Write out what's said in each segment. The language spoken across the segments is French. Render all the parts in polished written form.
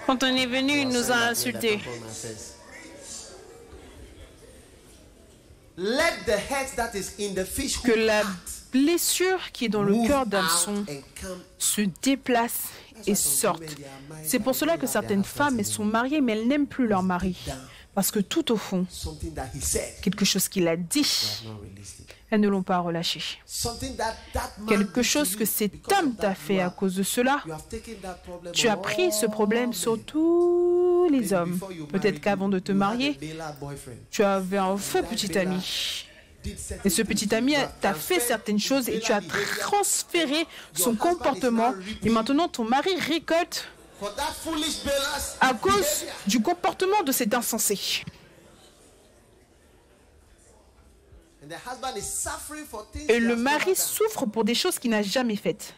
Quand on est venu, il nous a insultés. Que la blessure qui est dans le cœur d'Hameçon se déplace et sorte. C'est pour cela que certaines femmes sont mariées, mais elles n'aiment plus leur mari. Parce que tout au fond, quelque chose qu'il a dit, elles ne l'ont pas relâché. Quelque chose que cet homme t'a fait à cause de cela, tu as pris ce problème sur tous les hommes. Peut-être qu'avant de te marier, tu avais un faux petit ami. Et ce petit ami t'a fait certaines choses et tu as transféré son comportement. Et maintenant, ton mari récolte à cause du comportement de cet insensé. Et le mari souffre pour des choses qu'il n'a jamais faites.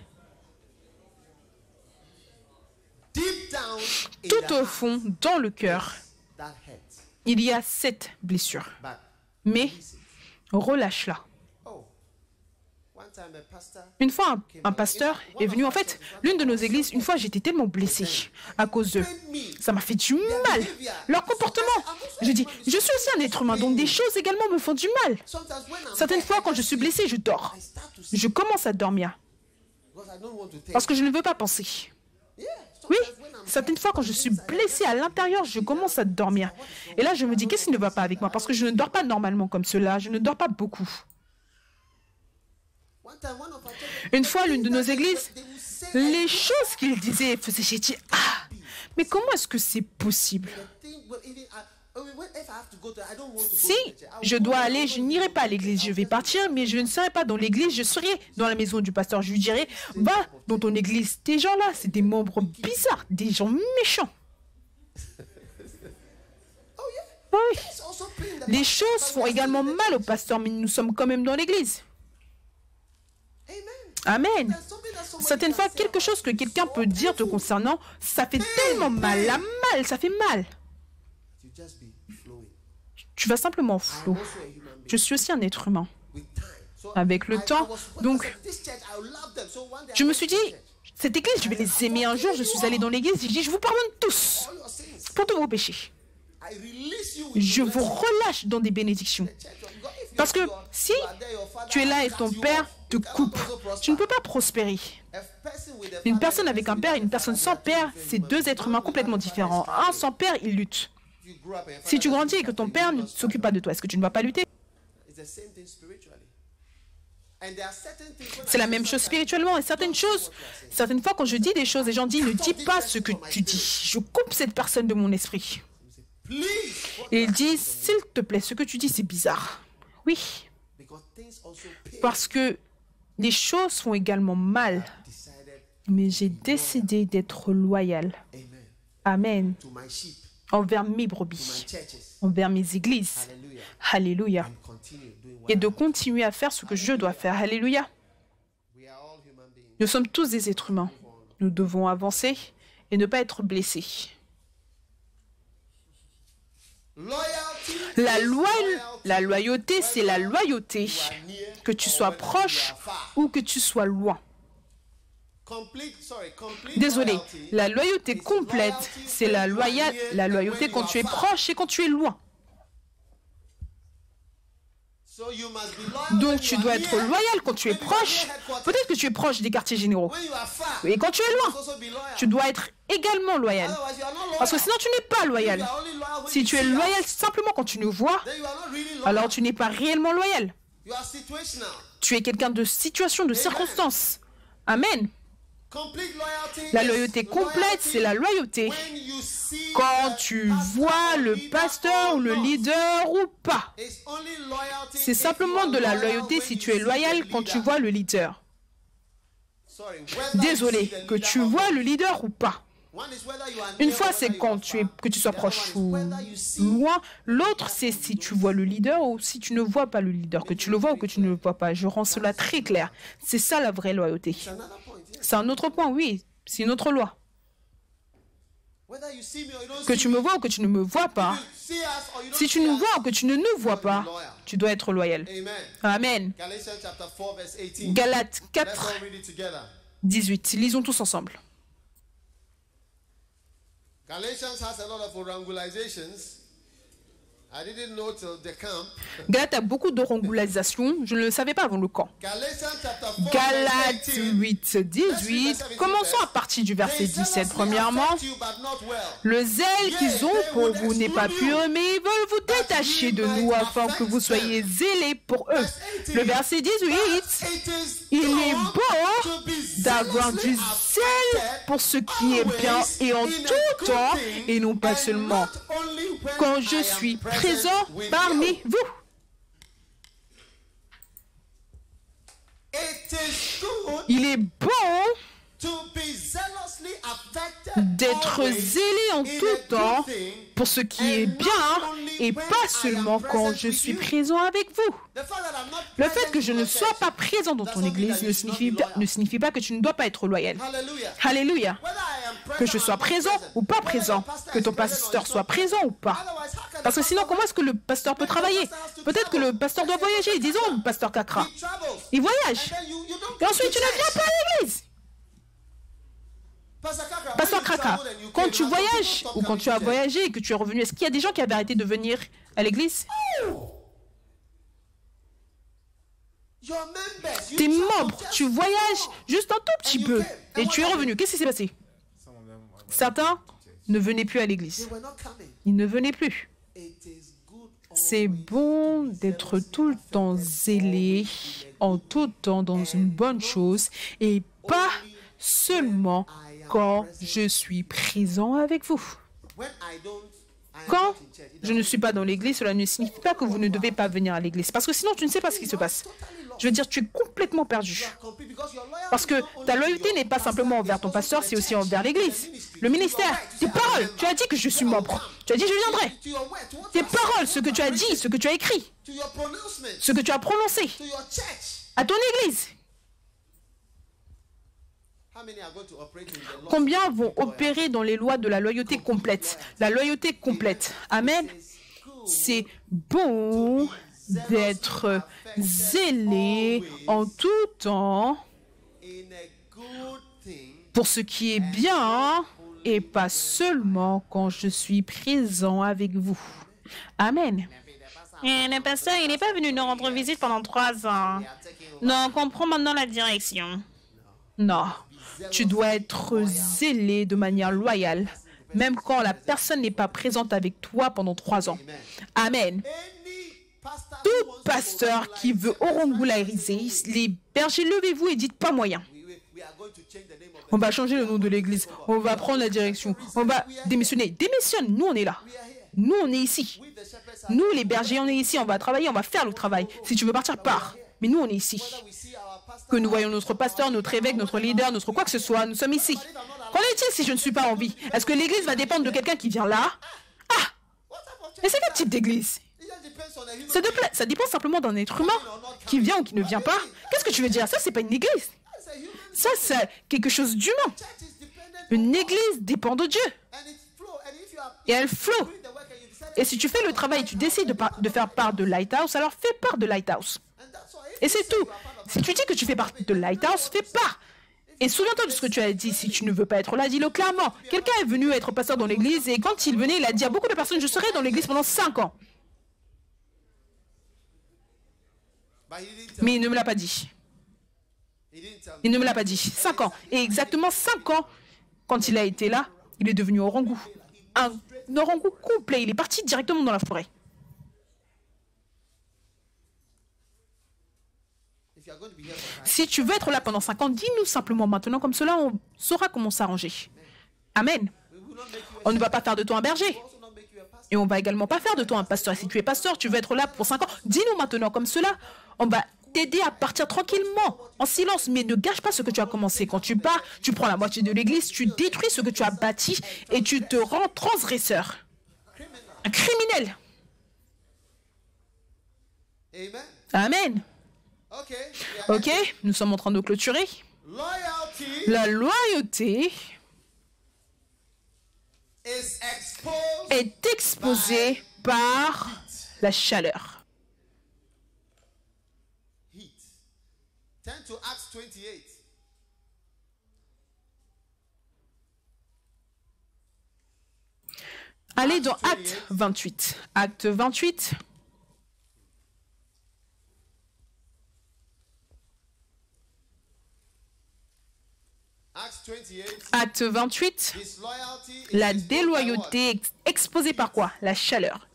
Tout au fond, dans le cœur, il y a cette blessure. Mais relâche-la. Une fois, un pasteur est venu. En fait, l'une de nos églises, une fois, j'étais tellement blessée à cause d'eux. Ça m'a fait du mal. Leur comportement. Je dis, je suis aussi un être humain, donc des choses également me font du mal. Certaines fois, quand je suis blessée, je dors. Je commence à dormir. Parce que je ne veux pas penser. Oui, certaines fois, quand je suis blessée à l'intérieur, je commence à dormir. Et là, je me dis, qu'est-ce qui ne va pas avec moi? Parce que je ne dors pas normalement comme cela. Je ne dors pas beaucoup. Une fois, l'une de nos églises, les choses qu'il disait et faisait, j'ai dit, ah, mais comment est-ce que c'est possible? Si je dois aller, je n'irai pas à l'église, je vais partir, mais je ne serai pas dans l'église, je serai dans la maison du pasteur. Je lui dirai, va dans ton église. Ces gens-là, c'est des membres bizarres, des gens méchants. Oui. Les choses font également mal au pasteur, mais nous sommes quand même dans l'église. Amen. Certaines fois, quelque chose que quelqu'un peut dire te concernant, ça fait tellement mal. La mal, ça fait mal. Tu vas simplement flot. Je suis aussi un être humain. Avec le temps, donc, je me suis dit, cette église, je vais les aimer. Un jour, je suis allée dans l'église, j'ai dit, je vous pardonne tous pour tous vos péchés. Je vous relâche dans des bénédictions. Parce que si tu es là et ton père te coupe, tu ne peux pas prospérer. Une personne avec un père et une personne sans père, c'est deux êtres humains complètement différents. Un sans père, il lutte. Si tu grandis et que ton père ne s'occupe pas de toi, est-ce que tu ne vas pas lutter? C'est la même chose spirituellement. Et certaines choses, certaines fois quand je dis des choses, les gens disent, ne dis pas ce que tu dis. Je coupe cette personne de mon esprit. Et ils disent, s'il te plaît, ce que tu dis, c'est bizarre. Oui, parce que les choses font également mal, mais j'ai décidé d'être loyal. Amen. Envers mes brebis, envers mes églises. Alléluia. Et de continuer à faire ce que je dois faire. Alléluia. Nous sommes tous des êtres humains. Nous devons avancer et ne pas être blessés. La loyauté, c'est la loyauté, que tu sois proche ou que tu sois loin. Désolé, la loyauté complète, c'est la loyauté quand tu es proche et quand tu es loin. Donc tu dois être loyal quand tu es proche. Peut-être que tu es proche des quartiers généraux. Et quand tu es loin, tu dois être également loyal. Parce que sinon tu n'es pas loyal. Si tu es loyal simplement quand tu nous vois, alors tu n'es pas réellement loyal. Tu es quelqu'un de situation, de circonstance. Amen. La loyauté complète, c'est la loyauté quand tu vois le pasteur ou le leader ou pas. C'est simplement de la loyauté si tu es loyal quand tu vois le leader. Désolé, que tu vois le leader ou pas. Une fois, c'est que tu sois proche ou loin. L'autre, c'est si tu vois le leader ou si tu ne vois pas le leader, que tu le vois ou que tu ne le vois pas. Je rends cela très clair. C'est ça la vraie loyauté. C'est un autre point, oui. C'est une autre loi. Que tu me vois ou que tu ne me vois pas. Si tu nous vois ou que tu ne nous vois pas, tu dois être loyal. Amen. Galates 4, 18. Lisons tous ensemble. Galatians has a lot of orangulations. I didn't know till the camp. Galate a beaucoup d'orangulations. Je ne le savais pas avant le camp. Galates 8, 18. Commençons à partir du verset 17. Premièrement, le zèle qu'ils ont pour vous n'est pas pur, mais ils veulent vous détacher de nous afin que vous soyez zélés pour eux. Le verset 18, il est beau d'avoir du zèle pour ce qui est bien et en tout temps, et non pas seulement quand je suis présent parmi vous. Il est bon d'être zélé en tout temps pour ce qui est bien et pas seulement quand je suis présent avec vous. Le fait que je ne sois pas présent dans ton église ne signifie pas que tu ne dois pas être loyal. Alléluia. Que je sois présent ou pas présent, que ton pasteur soit présent ou pas. Parce que sinon, comment est-ce que le pasteur peut travailler? Peut-être que le pasteur doit voyager. Disons, pasteur Kakra. Il voyage. Et ensuite, tu ne viens pas à l'église. Pasteur Kraka, quand tu voyages ou quand tu as voyagé et que tu es revenu, est-ce qu'il y a des gens qui avaient arrêté de venir à l'église? Tes membres, tu voyages juste un tout petit peu et tu es revenu. Qu'est-ce qui s'est passé? Certains ne venaient plus à l'église. Ils ne venaient plus. C'est bon d'être tout le temps zélé, en tout temps dans une bonne chose et pas seulement quand je suis présent avec vous. Quand je ne suis pas dans l'église, cela ne signifie pas que vous ne devez pas venir à l'église. Parce que sinon, tu ne sais pas ce qui se passe. Je veux dire, tu es complètement perdu. Parce que ta loyauté n'est pas simplement envers ton pasteur, c'est aussi envers l'église. Le ministère, tes paroles. Tu as dit que je suis membre. Tu as dit je viendrai. Tes paroles, ce que tu as dit, ce que tu as écrit, ce que tu as prononcé à ton église. Combien vont opérer dans les lois de la loyauté complète? La loyauté complète. Amen. C'est bon d'être zélé en tout temps pour ce qui est bien et pas seulement quand je suis présent avec vous. Amen. Et le pasteur, il n'est pas venu nous rendre visite pendant 3 ans. Donc, on prend maintenant la direction. Non. Tu dois être zélé de manière loyale, même quand la personne n'est pas présente avec toi pendant 3 ans. Amen. Tout pasteur qui veut orangulariser, les bergers, levez-vous et dites pas moyen. On va changer le nom de l'église, on va prendre la direction, on va démissionner. Démissionne, nous on est là. Nous on est ici. Nous les bergers, on est ici, on va travailler, on va faire le travail. Si tu veux partir, pars. Mais nous on est ici. Que nous voyons notre pasteur, notre évêque, notre leader, notre quoi que ce soit, nous sommes ici. Qu'en est-il si je ne suis pas en vie? Est-ce que l'église va dépendre de quelqu'un qui vient là? Ah! Et c'est quel type d'église? Ça dépend simplement d'un être humain qui vient ou qui ne vient pas. Qu'est-ce que tu veux dire? Ça, c'est pas une église. Ça, c'est quelque chose d'humain. Une église dépend de Dieu. Et elle flotte. Et si tu fais le travail et tu décides de faire part de Lighthouse, alors fais part de Lighthouse. Et c'est tout. Si tu dis que tu fais partie de Lighthouse, fais part. Et souviens-toi de ce que tu as dit. Si tu ne veux pas être là, dis-le clairement. Quelqu'un est venu être pasteur dans l'église et quand il venait, il a dit à beaucoup de personnes, je serai dans l'église pendant 5 ans. Mais il ne me l'a pas dit. Il ne me l'a pas dit. 5 ans. Et exactement 5 ans, quand il a été là, il est devenu orangou. Un orangou complet. Il est parti directement dans la forêt. Si tu veux être là pendant 5 ans, dis-nous simplement maintenant, comme cela, on saura comment s'arranger. Amen. On ne va pas faire de toi un berger. Et on ne va également pas faire de toi un pasteur. Et si tu es pasteur, tu veux être là pour 5 ans, dis-nous maintenant, comme cela, on va t'aider à partir tranquillement, en silence, mais ne gâche pas ce que tu as commencé. Quand tu pars, tu prends la moitié de l'église, tu détruis ce que tu as bâti et tu te rends transgresseur. Un criminel. Amen. Ok, nous sommes en train de clôturer. La loyauté est exposée par la chaleur. Allez dans Acte 28. Acte 28. Acte 28. La déloyauté exposée par quoi? La chaleur.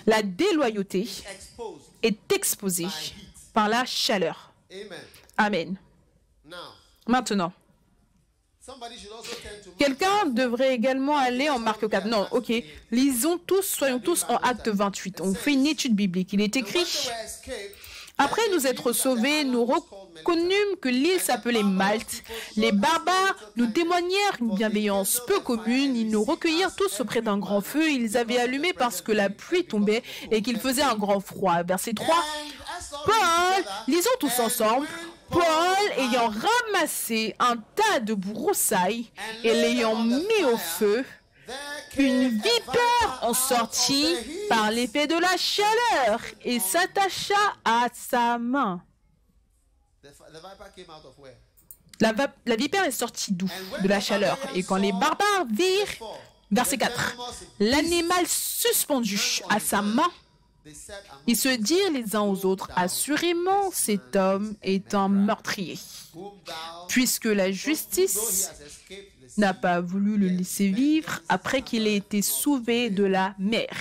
La déloyauté est exposée par la chaleur. Amen. Maintenant, quelqu'un devrait également aller en Marc 4. Non, ok. Lisons tous, soyons tous en Acte 28. On fait une étude biblique. Il est écrit: après nous être sauvés, nous reconnûmes que l'île s'appelait Malte. Les barbares nous témoignèrent une bienveillance peu commune. Ils nous recueillirent tous auprès d'un grand feu. Ils avaient allumé parce que la pluie tombait et qu'il faisait un grand froid. Verset 3. Paul, lisons tous ensemble. Paul, ayant ramassé un tas de broussailles et l'ayant mis au feu, une vipère en sortit par l'effet de la chaleur et s'attacha à sa main. La vipère est sortie d'où? De la chaleur. Et quand les barbares virent, verset 4, l'animal suspendu à sa main, ils se dirent les uns aux autres: assurément, cet homme est un meurtrier, puisque la justice n'a pas voulu le laisser vivre après qu'il ait été sauvé de la mer.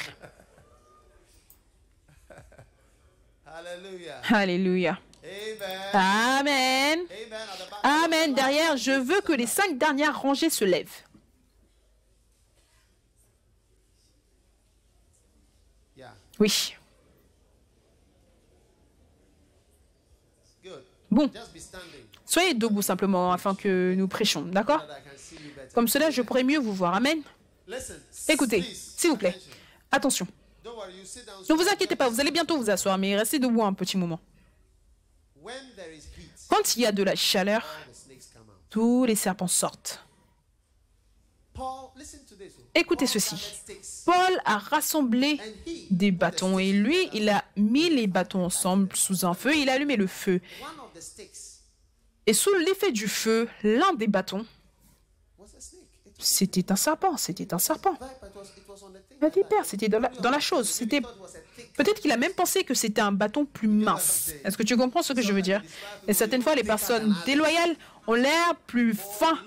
Alléluia. Amen. Amen. Derrière, je veux que les 5 dernières rangées se lèvent. Oui. Bon. Soyez debout simplement afin que nous prêchions, d'accord? Comme cela, je pourrai mieux vous voir. Amen. Écoutez, s'il vous plaît, attention. Ne vous inquiétez pas, vous allez bientôt vous asseoir, mais restez debout un petit moment. Quand il y a de la chaleur, tous les serpents sortent. Écoutez ceci. Paul a rassemblé des bâtons et lui, il a mis les bâtons ensemble sous un feu, il a allumé le feu. Et sous l'effet du feu, l'un des bâtons, c'était un serpent, c'était un serpent. La vipère, c'était dans la chose. C'était peut-être qu'il a même pensé que c'était un bâton plus mince. Est-ce que tu comprends ce que je veux dire? Et certaines fois, les personnes déloyales ont l'air plus fins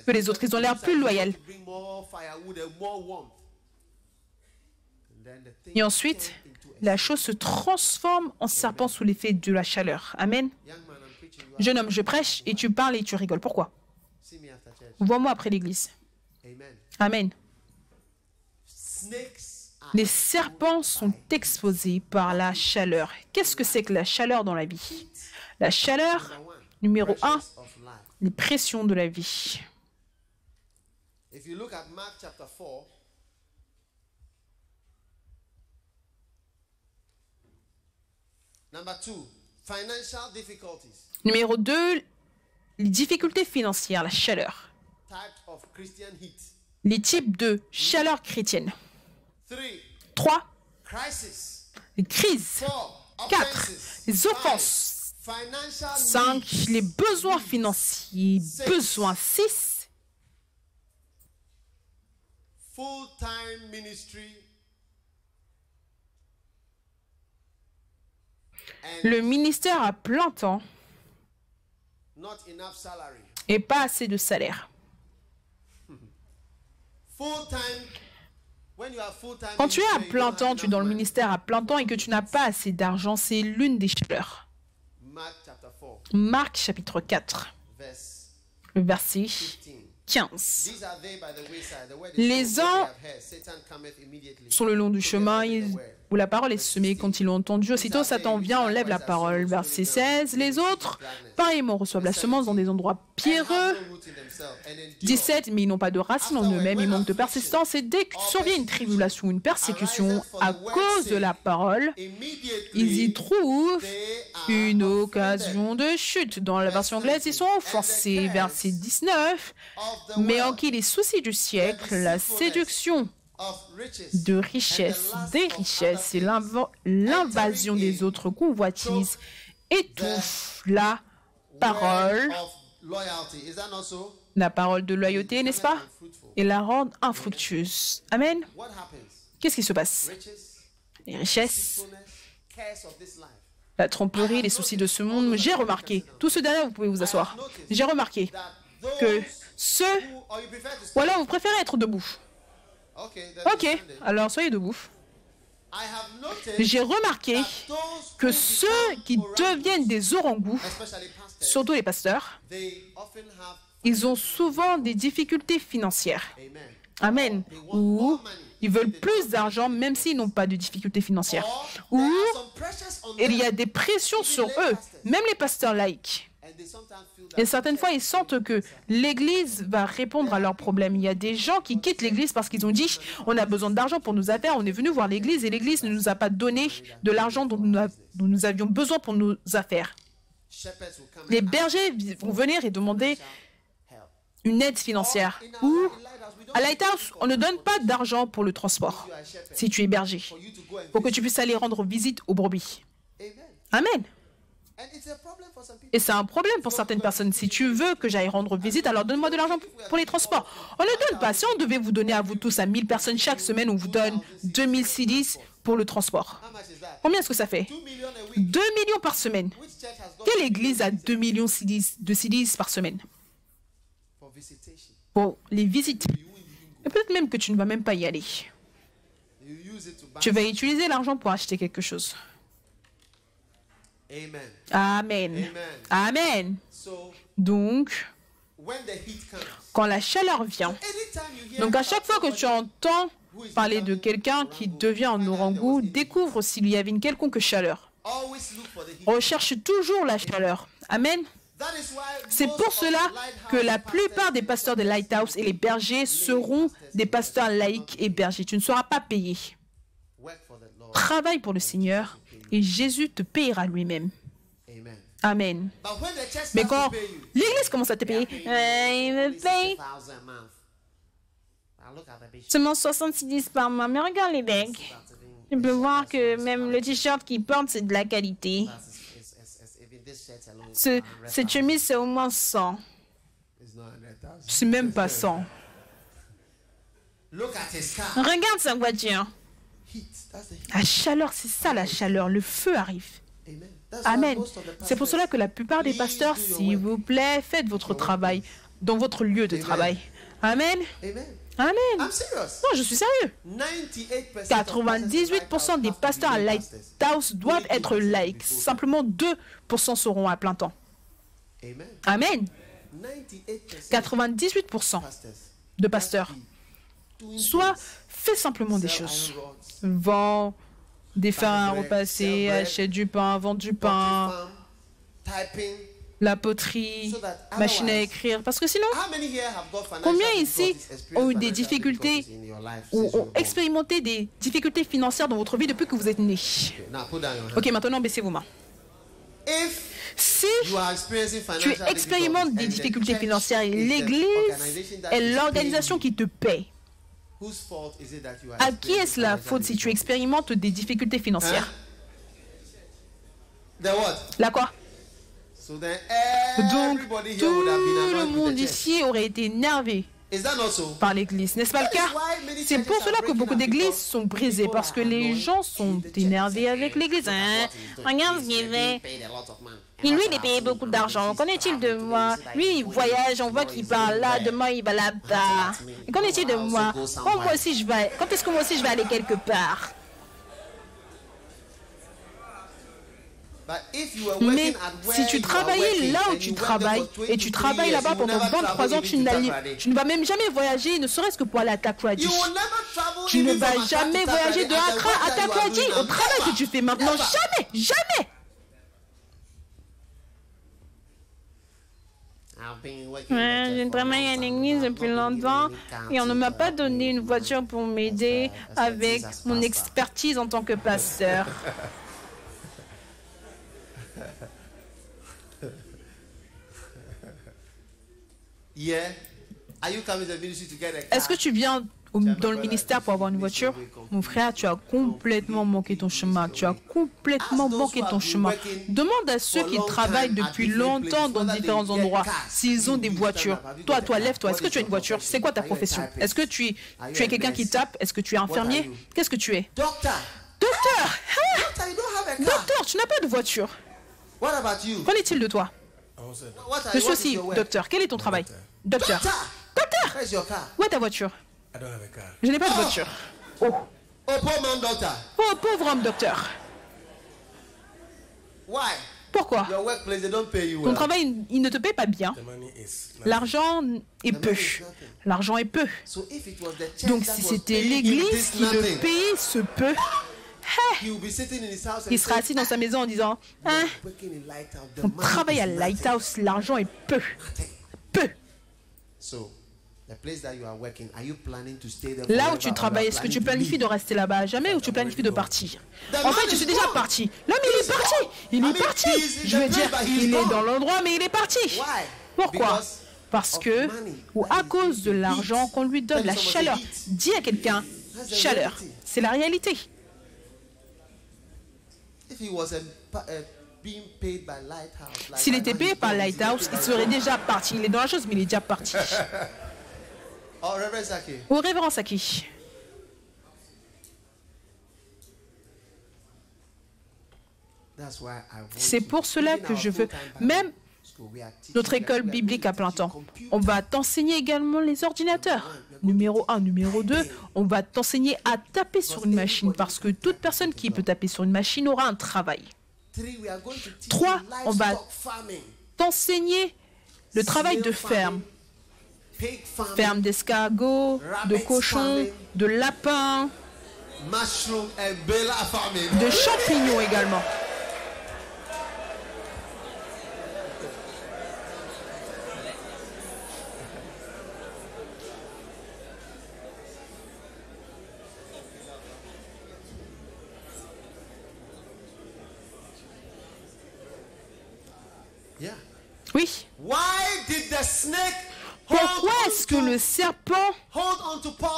que les autres. Ils ont l'air plus loyaux. Et ensuite, la chose se transforme en serpent sous l'effet de la chaleur. Amen. Jeune homme, je prêche et tu parles et tu rigoles. Pourquoi? Vois-moi après l'église. Amen. Les serpents sont exposés par la chaleur. Qu'est-ce que c'est que la chaleur dans la vie? La chaleur, numéro 1, les pressions de la vie. Numéro 2, les difficultés financières, la chaleur. Les types de chaleur chrétienne. 3, les crises. 4, les offenses. 5, les besoins financiers. Besoin 6, le ministère à plein temps et pas assez de salaire. Quand tu es à plein temps, tu es dans le ministère à plein temps et que tu n'as pas assez d'argent, c'est l'une des chaleurs. Marc chapitre 4, le verset 15. Les uns sont le long du chemin où la parole est semée. Quand ils l'ont entendu, aussitôt Satan vient, enlève la parole. Verset 16. Les autres, pareillement, reçoivent la semence dans des endroits pierreux. 17. Mais ils n'ont pas de racines en eux-mêmes, ils manquent de persistance. Et dès que survient une tribulation, une persécution à cause de la parole, ils y trouvent une occasion de chute. Dans la version anglaise, ils sont offensés. Verset 19. Mais en qui les soucis du siècle, la séduction de richesse, des richesses et l'invasion des autres convoitises étouffe la parole La parole de loyauté, n'est-ce pas? Et la rendre infructueuse. Amen. Qu'est-ce qui se passe? Les richesses, la tromperie, les soucis de ce monde. J'ai remarqué, tout ce dernier, vous pouvez vous asseoir. J'ai remarqué que ceux... Voilà, vous préférez être debout. Ok, alors soyez debout. J'ai remarqué que ceux qui deviennent des orangous, surtout les pasteurs, ils ont souvent des difficultés financières. Amen. Ou ils veulent plus d'argent même s'ils n'ont pas de difficultés financières. Ou il y a des pressions sur eux, même les pasteurs laïcs. Et certaines fois, ils sentent que l'Église va répondre à leurs problèmes. Il y a des gens qui quittent l'Église parce qu'ils ont dit « On a besoin d'argent pour nos affaires, on est venu voir l'Église et l'Église ne nous a pas donné de l'argent dont nous avions besoin pour nos affaires. » Les bergers vont venir et demander une aide financière. Ou à Lighthouse, on ne donne pas d'argent pour le transport, si tu es berger, pour que tu puisses aller rendre visite aux brebis. Amen. Et c'est un problème pour certaines personnes. Si tu veux que j'aille rendre visite, alors donne-moi de l'argent pour les transports. On ne donne pas. Si on devait vous donner à vous tous à 1000 personnes chaque semaine, on vous donne 2000 cedis pour le transport. Combien est-ce que ça fait? 2 millions par semaine. Quelle église a 2 millions de cedis par semaine? Pour les visites. Et peut-être même que tu ne vas même pas y aller. Tu vas utiliser l'argent pour acheter quelque chose. Amen. Amen. Donc, quand la chaleur vient, donc à chaque fois que tu entends parler de quelqu'un qui devient un orangou, découvre s'il y avait une quelconque chaleur. Recherche toujours la chaleur. Amen. C'est pour cela que la plupart des pasteurs de Lighthouse et les bergers seront des pasteurs laïcs et bergers. Tu ne seras pas payé. Travaille pour le Seigneur et Jésus te payera lui-même. Amen. Mais quand l'Église commence à te payer, il me paye seulement 66 par mois. Mais regarde les becs. Tu peux voir que même le t-shirt qu'ils portent, c'est de la qualité. Cette chemise, c'est au moins 100. C'est même pas 100. Regarde sa voiture. La chaleur, c'est ça la chaleur. Le feu arrive. Amen. C'est pour cela que la plupart des pasteurs, s'il vous plaît, faites votre travail dans votre lieu de travail. Amen. Amen. Non, je suis sérieux. 98% des pasteurs à Lighthouse doivent être laïcs. Simplement 2% seront à plein temps. Amen. 98% de pasteurs. Soit fais simplement des choses. Vends des fers à repasser, achète du pain, vends du pain, la poterie, machine à écrire. Parce que sinon, combien ici ont eu des difficultés ou ont expérimenté des difficultés financières dans votre vie depuis que vous êtes nés? Ok, maintenant baissez vos mains. Si tu expérimentes des difficultés financières et l'Église est l'organisation qui te paie, à qui est-ce la faute si tu expérimentes des difficultés financières? La quoi? Donc, tout le monde ici aurait été énervé par l'Église. N'est-ce pas le cas? C'est pour cela que beaucoup d'églises sont brisées, parce que les gens sont énervés avec l'Église. Regarde ce qu'il fait. Et lui, il est payé beaucoup d'argent. Qu'en est-il de moi? Lui, il voyage, on voit qu'il part là, demain, il va là-bas. Et qu'en est-il de moi? Quand est-ce que moi aussi je vais aller quelque part? Mais si tu travaillais là où tu travailles, et tu travailles là-bas pendant 23 ans, tu ne vas même jamais voyager, ne serait-ce que pour aller à Takoradi. Tu ne vas jamais voyager de Accra à Takoradi au travail que tu fais maintenant. Jamais, jamais. Je travaille à l'église depuis longtemps et on ne m'a pas donné une voiture pour m'aider avec mon expertise en tant que pasteur. Est-ce que tu viens dans le ministère pour avoir une voiture, mon frère, tu as complètement manqué ton chemin. Tu as complètement manqué ton chemin. Demande à ceux qui travaillent depuis longtemps dans différents endroits s'ils ont des voitures. Toi, lève-toi. Est-ce que tu as une voiture? C'est quoi ta profession? Est-ce que tu es quelqu'un qui tape? Est-ce que tu es infirmier? Qu'est-ce que tu es? Docteur! Docteur, tu n'as pas de voiture. Qu'en est-il de toi? Je suis aussi docteur. Quel est ton travail? Docteur. Docteur! Où est ta voiture? Je n'ai pas de voiture. Oh, pauvre homme docteur. Pourquoi? Ton travail, il ne te paye pas bien. L'argent est peu. L'argent est peu. Donc si c'était l'église qui le payait ce peu, il sera assis dans sa maison en disant, on travaille à Lighthouse, l'argent est peu. Peu. Là où tu travailles, est-ce que tu planifies de rester là-bas à jamais ou tu planifies de partir? En fait, je suis déjà parti. L'homme, il est parti. Il est parti. Je veux dire, il est dans l'endroit, mais il est parti. Pourquoi? Parce que, ou à cause de l'argent qu'on lui donne, la chaleur. Dis à quelqu'un, chaleur. C'est la réalité. S'il était payé par Lighthouse, il serait déjà parti. Il est dans la chose, mais il est déjà parti. Au révérend Saki. C'est pour cela que je veux, même notre école biblique à plein temps, on va t'enseigner également les ordinateurs. Numéro 1, numéro 2, on va t'enseigner à taper sur une machine parce que toute personne qui peut taper sur une machine aura un travail. 3, on va t'enseigner le travail de ferme. Ferme d'escargots, de cochons, de lapins, de champignons également. Oui. Pourquoi est-ce que le serpent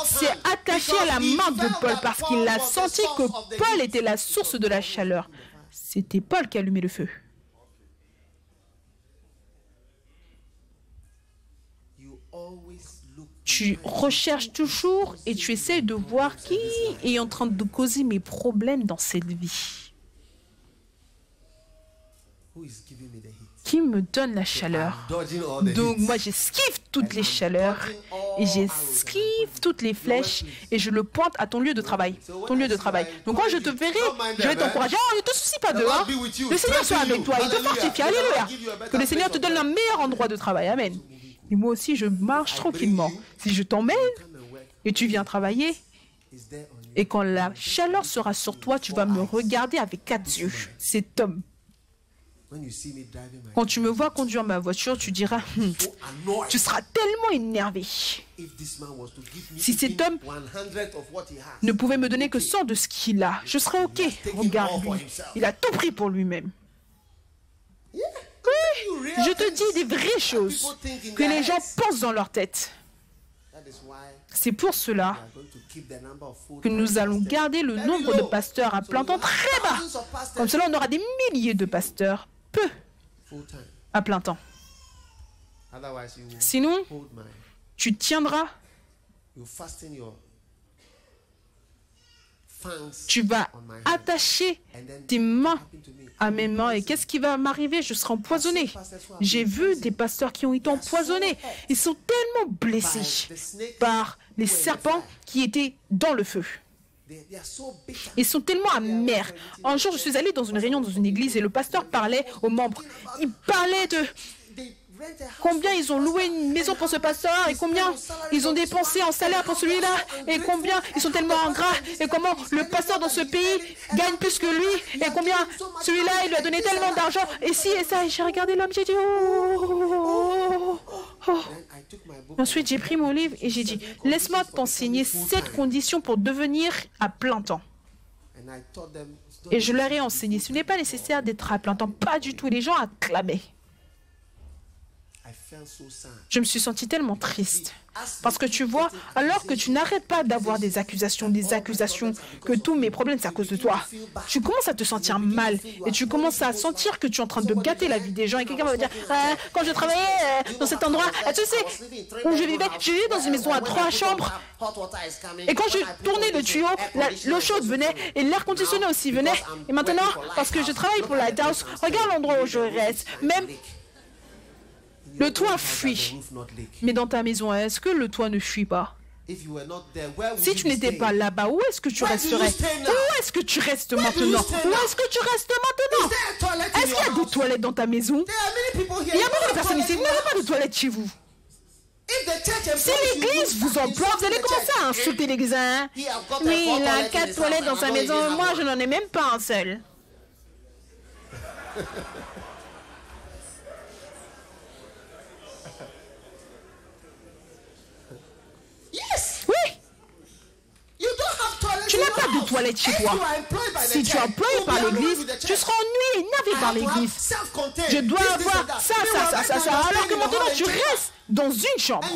s'est attaché à la main de Paul? Parce qu'il a senti que Paul était la source de la chaleur. C'était Paul qui allumait le feu. Tu recherches toujours et tu essaies de voir qui est en train de causer mes problèmes dans cette vie. Qui me donne la chaleur. Donc moi j'esquive toutes les chaleurs et j'esquive toutes les flèches et je le pointe à ton lieu de travail. Ton lieu de travail. Donc quand je te verrai, je vais t'encourager. Oh, ne te soucie pas de hein. Le Seigneur soit avec toi, il te fortifie. Alléluia. Que le Seigneur te donne un meilleur endroit de travail. Amen. Et moi aussi je marche tranquillement. Si je t'emmène et tu viens travailler, et quand la chaleur sera sur toi, tu vas me regarder avec 4 yeux. Cet homme. Quand tu me vois conduire ma voiture, tu diras, tu seras tellement énervé. Si cet homme ne pouvait me donner que 100 de ce qu'il a, je serais OK. Regarde-lui, il a tout pris pour lui-même. Oui, je te dis des vraies choses que les gens pensent dans leur tête. C'est pour cela que nous allons garder le nombre de pasteurs à plein temps très bas. Comme cela, on aura des milliers de pasteurs peu à plein temps. Sinon, tu tiendras, tu vas attacher tes mains à mes mains et qu'est-ce qui va m'arriver? Je serai empoisonné. J'ai vu des pasteurs qui ont été empoisonnés. Ils sont tellement blessés par les serpents qui étaient dans le feu. Ils sont tellement amers. Un jour, je suis allée dans une réunion dans une église et le pasteur parlait aux membres. Il parlait de combien ils ont loué une maison pour ce pasteur et combien ils ont dépensé en salaire pour celui-là et combien ils sont tellement ingrats et comment le pasteur dans ce pays gagne plus que lui et combien celui-là il lui a donné tellement d'argent et ci et ça. Et j'ai regardé l'homme, j'ai dit oh. Ensuite j'ai pris mon livre et j'ai dit laisse-moi t'enseigner 7 conditions pour devenir à plein temps. Et je leur ai enseigné, ce n'est pas nécessaire d'être à plein temps, pas du tout. Les gens acclamaient. Je me suis sentie tellement triste. Parce que tu vois, alors que tu n'arrêtes pas d'avoir des accusations, que tous mes problèmes, c'est à cause de toi, tu commences à te sentir mal et tu commences à sentir que tu es en train de gâter la vie des gens et quelqu'un va me dire « Quand je travaillais dans cet endroit, tu sais, où je vivais dans une maison à 3 chambres et quand je tournais le tuyau, l'eau chaude venait et l'air conditionné aussi venait. Et maintenant, parce que je travaille pour Lighthouse, regarde l'endroit où je reste, même... Le toit fuit. Mais dans ta maison, est-ce que le toit ne fuit pas? Si tu n'étais pas là-bas, où est-ce que tu resterais? Où est-ce que tu restes maintenant? Où est-ce que tu restes maintenant? Est-ce qu'il y a des toilettes dans ta maison? Il y a beaucoup de personnes ici, vous n'avez pas de toilettes chez vous. Si l'église vous emploie, vous allez commencer à insulter l'église. Hein? Oui, il a 4 toilettes dans sa maison, moi je n'en ai même pas un seul. Oui. Tu n'as pas de toilette chez toi. Si tu es employé par l'église, tu seras ennuyé, navé par l'église. Je dois avoir ça. Alors que maintenant tu restes dans une chambre.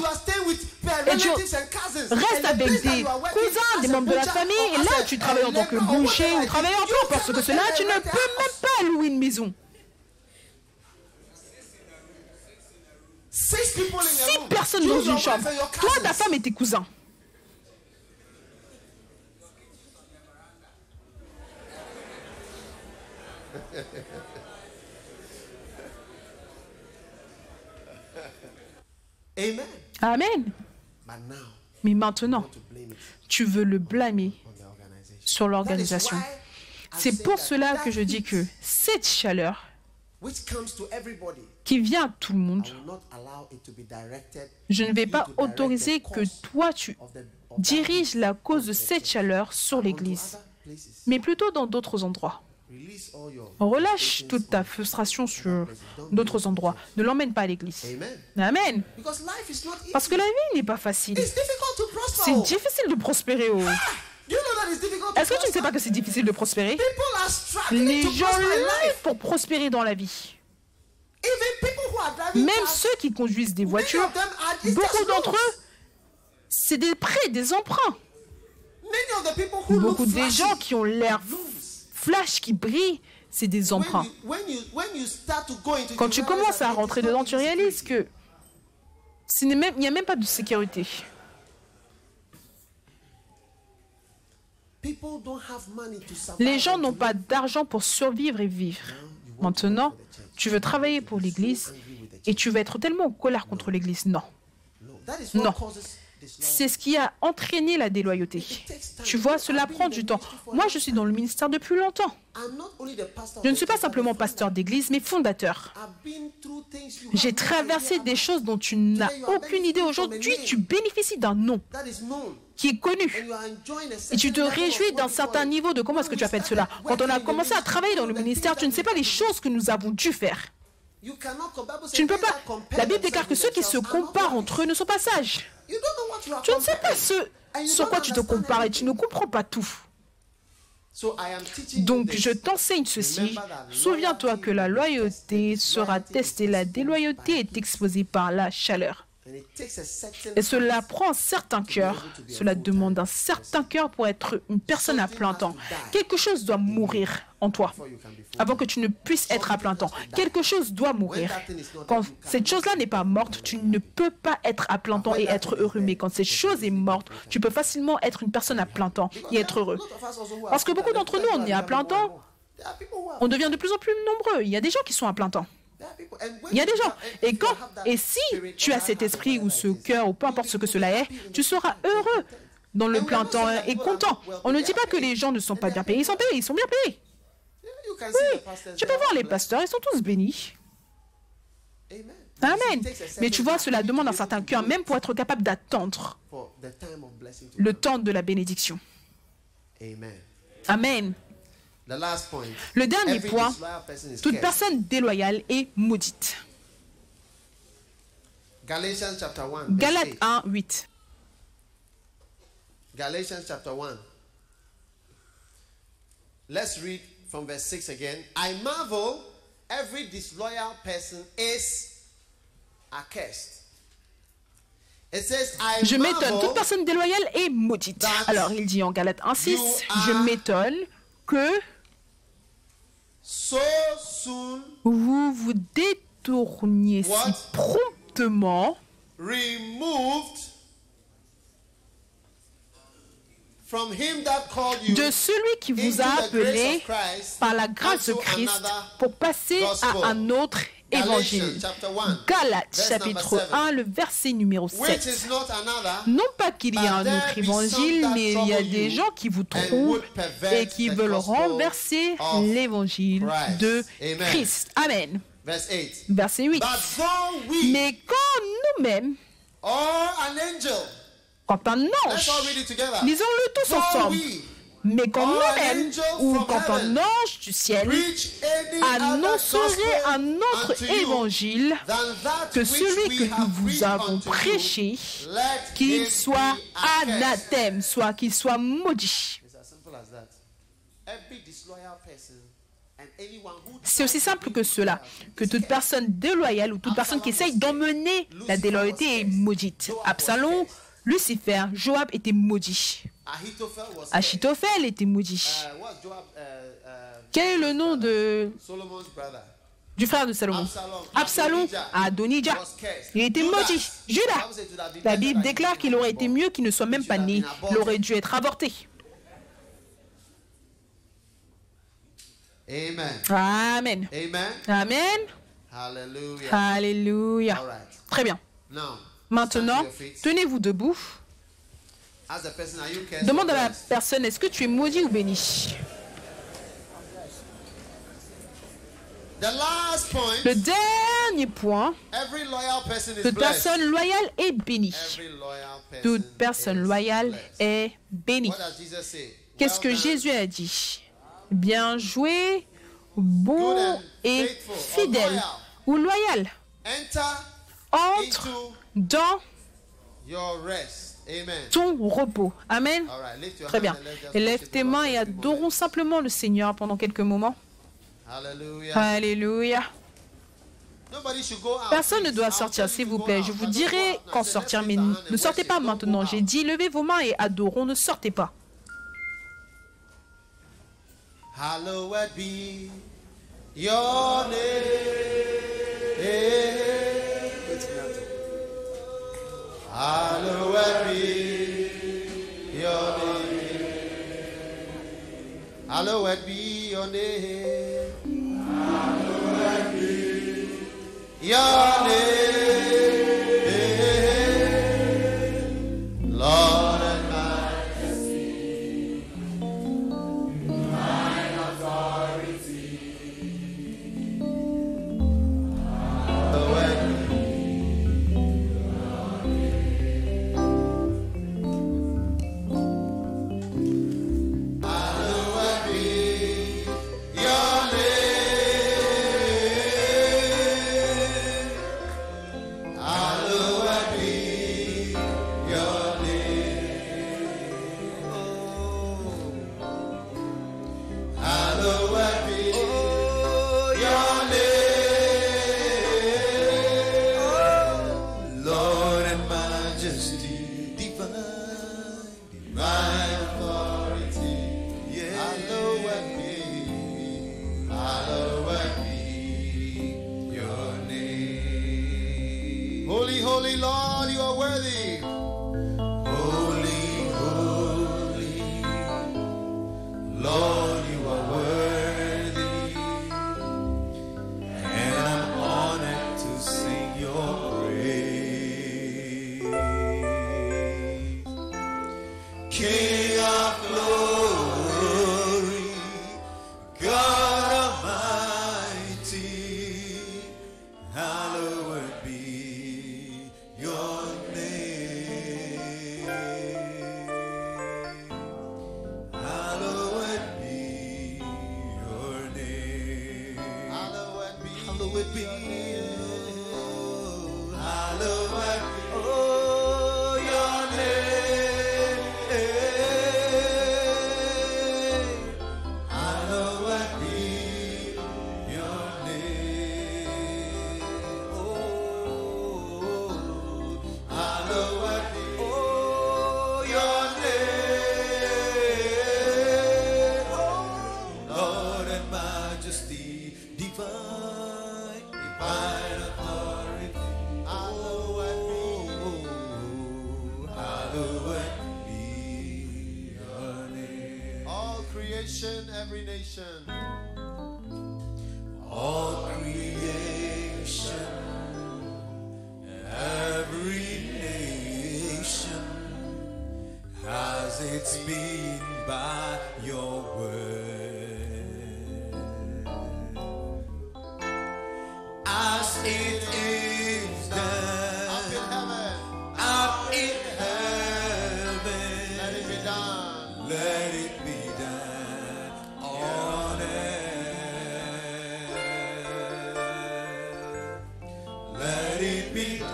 Et tu restes avec des cousins, des membres de la famille. Et là, tu travailles en tant que boucher ou travailleur autonome. Parce que cela, tu ne peux même pas louer une maison. 6 personnes dans une chambre. Toi, ta femme et tes cousins. Amen. Mais maintenant, tu veux le blâmer sur l'organisation. C'est pour cela que je dis que cette chaleur qui vient à tout le monde, je ne vais pas autoriser que toi tu diriges la cause de cette chaleur sur l'Église, mais plutôt dans d'autres endroits. Relâche toute ta frustration sur d'autres endroits. Ne l'emmène pas à l'église. Amen. Parce que la vie n'est pas facile. C'est difficile de prospérer. Est-ce que tu ne sais pas que c'est difficile de prospérer? Les gens luttent pour prospérer dans la vie. Même ceux qui conduisent des voitures, beaucoup d'entre eux, c'est des prêts, des emprunts. Beaucoup des gens qui ont l'air flash, qui brille, c'est des emprunts. Quand tu commences à rentrer dedans, tu réalises que il n'y a même pas de sécurité. Les gens n'ont pas d'argent pour survivre et vivre. Maintenant, tu veux travailler pour l'Église et tu vas être tellement en colère contre l'Église. Non. Non. C'est ce qui a entraîné la déloyauté. Tu vois, cela prend du temps. Moi, je suis dans le ministère depuis longtemps. Je ne suis pas simplement pasteur d'église, mais fondateur. J'ai traversé des choses dont tu n'as aucune idée. Aujourd'hui, tu bénéficies d'un nom qui est connu. Et tu te réjouis d'un certain niveau de comment est-ce que tu appelles cela. Quand on a commencé à travailler dans le ministère, tu ne sais pas les choses que nous avons dû faire. Tu ne peux pas. La Bible déclare que ceux qui se comparent entre eux ne sont pas sages. Tu ne sais pas ce sur quoi tu te compares et tu ne comprends pas tout. Donc, je t'enseigne ceci. Souviens-toi que la loyauté sera testée. La déloyauté est exposée par la chaleur. Et cela prend un certain cœur. Cela demande un certain cœur pour être une personne à plein temps. Quelque chose doit mourir en toi avant que tu ne puisses être à plein temps. Quelque chose doit mourir. Quand cette chose-là n'est pas morte, tu ne peux pas être à plein temps et être heureux. Mais quand cette chose est morte, tu peux facilement être une personne à plein temps et être heureux. Parce que beaucoup d'entre nous, on est à plein temps, on devient de plus en plus nombreux. Il y a des gens qui sont à plein temps. Il y a des gens. Et si tu as cet esprit ou ce cœur ou peu importe ce que cela est, tu seras heureux dans le plein temps et content. On ne dit pas que les gens ne sont pas bien payés. Ils sont payés, ils sont bien payés. Oui, tu peux voir les pasteurs, ils sont tous bénis. Amen. Mais tu vois, cela demande un certain cœur, même pour être capable d'attendre le temps de la bénédiction. Amen. Le dernier point, toute personne déloyale est maudite. Galates 1, 8. Galatians chapter 1. Let's read from verse 6 again. I marvel, every disloyal person is Je m'étonne, toute personne déloyale est maudite. Alors il dit en Galates 1:6, je m'étonne que vous vous détourniez si promptement de celui qui vous a appelé par la grâce de Christ pour passer à un autre évangile. Galates chapitre 1, le verset numéro 7. Non pas qu'il y a un autre évangile, mais il y a des gens qui vous trompent et qui veulent renverser l'évangile de Christ. Amen. Verset 8. Mais quand nous-mêmes, quand un ange, lisons-le tous ensemble, mais quand nous-mêmes, ou quand un ange du ciel annoncerait un autre évangile que celui que nous vous avons prêché, qu'il soit anathème, soit qu'il soit maudit. C'est aussi simple que cela, que toute personne déloyale ou toute personne qui essaye d'emmener la déloyauté est maudite. Absalom, Lucifer, Joab étaient maudits. Achitophel était maudit. Quel est le nom du frère de Salomon? Absalom, Adonijah. Il était maudit. Judas. La Bible déclare qu'il aurait été mieux qu'il ne soit même pas né. Il aurait dû être avorté. Amen. Amen. Alléluia. Très bien. Maintenant, tenez-vous debout. Demande à la personne, est-ce que tu es maudit ou béni? Le dernier point, toute personne loyale est bénie. Toute personne loyale est bénie. Qu'est-ce que Jésus a dit? Bien joué, bon et fidèle ou loyal. Entre dans ton repos. Amen. Très bien. Lève tes mains et adorons simplement le Seigneur pendant quelques moments. Alléluia. Personne ne doit sortir, s'il vous plaît. Je vous dirai quand sortir, mais ne sortez pas maintenant. J'ai dit, levez vos mains et adorons, ne sortez pas. Hallowed be your name. Hallowed be your name. Hallowed be your name. Hallowed be your name. Lord and Majesty, thine authority. Hallowed Divine authority. Hallowed be your name. All creation, every nation. All creation, every nation has its being by your word. As it is done up in heaven, Let it be done. let it be done on earth. Let it be done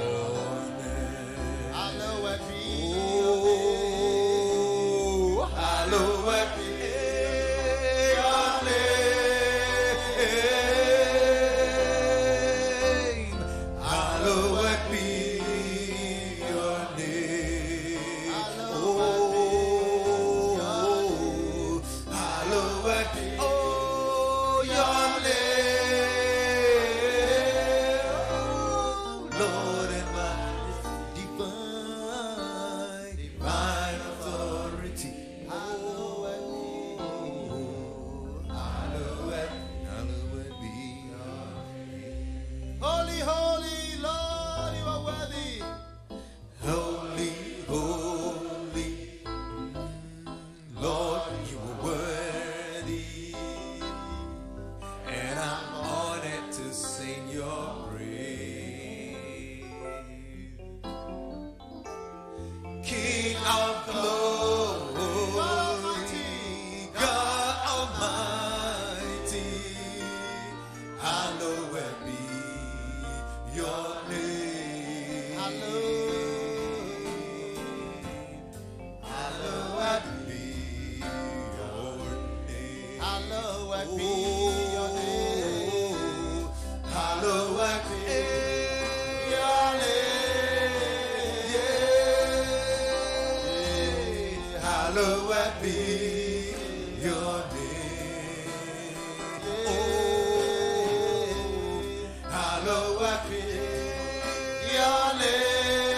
on earth. Hallowed be Oh, hallowed be your name. Hallowed be your name. Oh, hallowed be your name. Lord and Majesty, divine authority. Hallowed be your name. holy, holy, Lord, you are worthy. Holy, holy, Lord, you are worthy, and I'm honored to sing your praise. King of glory, God Almighty, hallowed be your name. Hallowed be your name. Hallowed be your name. Hallowed be your name. Yeah. Hallowed be your name. Oh, hallowed be your name.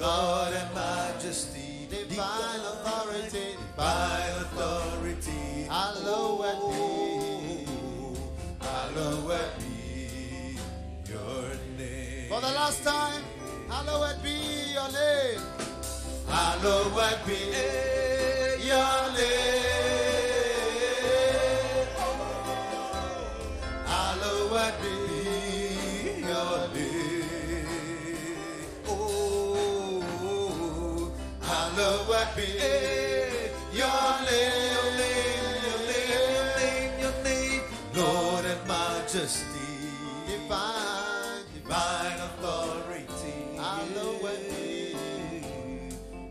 Lord and Majesty, Divine authority. divine authority. Hallowed Hallowed be your name. For the last time, hallowed be your name. Hallowed be your name. Hallowed be your name. Oh, hallowed be your name, your name, Lord and Majesty, divine authority. Hallowed be.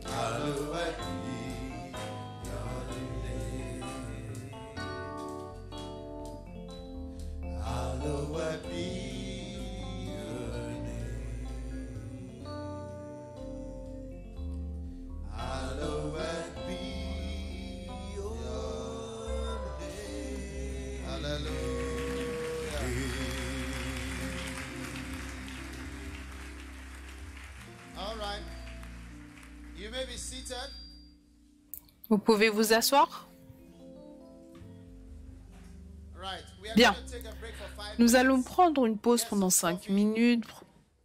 Hallowed be your name. Hallowed be your name. Hallowed be your name. Hallelujah. All right. You may be seated. Vous pouvez vous asseoir. Right. We are Bien. going to take a break for 5 Nous allons minutes. prendre une pause pendant 5 minutes.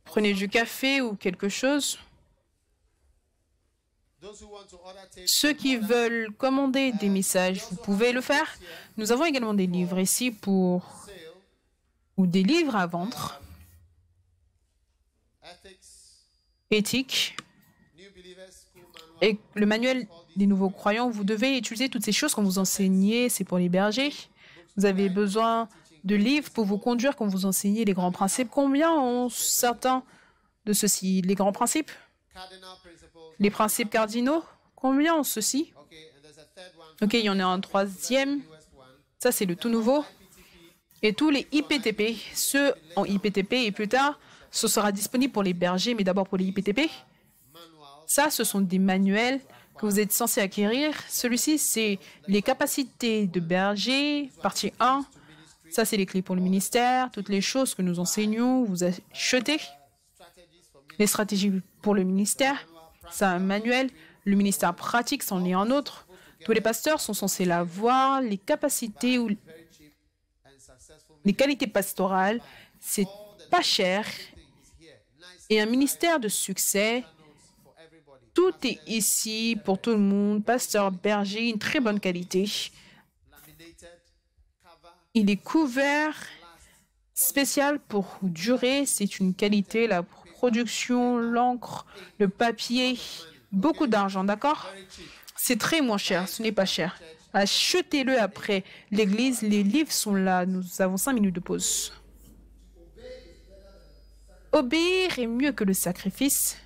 Prenez du café ou quelque chose. Those who want to order tapes, Ceux qui veulent commander des messages, vous pouvez le faire. Nous avons également des livres ici sale, ou des livres à vendre. ethics, Éthique new believers, school manual. et le manuel des nouveaux croyants. Vous devez utiliser toutes ces choses quand vous enseignez. C'est pour les bergers. Vous avez besoin de livres pour vous conduire quand vous enseignez les grands principes. Combien ont certains de ceux-ci? Les grands principes? Cardinal principles. Les principes cardinaux? Combien ont ceux-ci? Okay, and there's a third one. Ok, il y en a un troisième. Newest one. Ça, c'est le tout nouveau. Et tous les IPTP, ceux en IPTP et plus tard, ce sera disponible pour les bergers, mais d'abord pour les IPTP. Manual. Ça, ce sont des manuels que vous êtes censé acquérir. Celui-ci, c'est les capacités de berger, partie 1. Ça, c'est les clés pour le ministère. Toutes les choses que nous enseignons, vous achetez. Les stratégies pour le ministère, c'est un manuel. Le ministère pratique, c'en est un autre. Tous les pasteurs sont censés l'avoir. Les capacités ou les qualités pastorales, c'est pas cher. Et un ministère de succès, tout est ici pour tout le monde. Pasteur, berger, une très bonne qualité. Il est couvert, spécial pour durer. C'est une qualité, la production, l'encre, le papier, beaucoup d'argent, d'accord? C'est très moins cher, ce n'est pas cher. Achetez-le après l'église, les livres sont là. Nous avons 5 minutes de pause. Obéir est mieux que le sacrifice.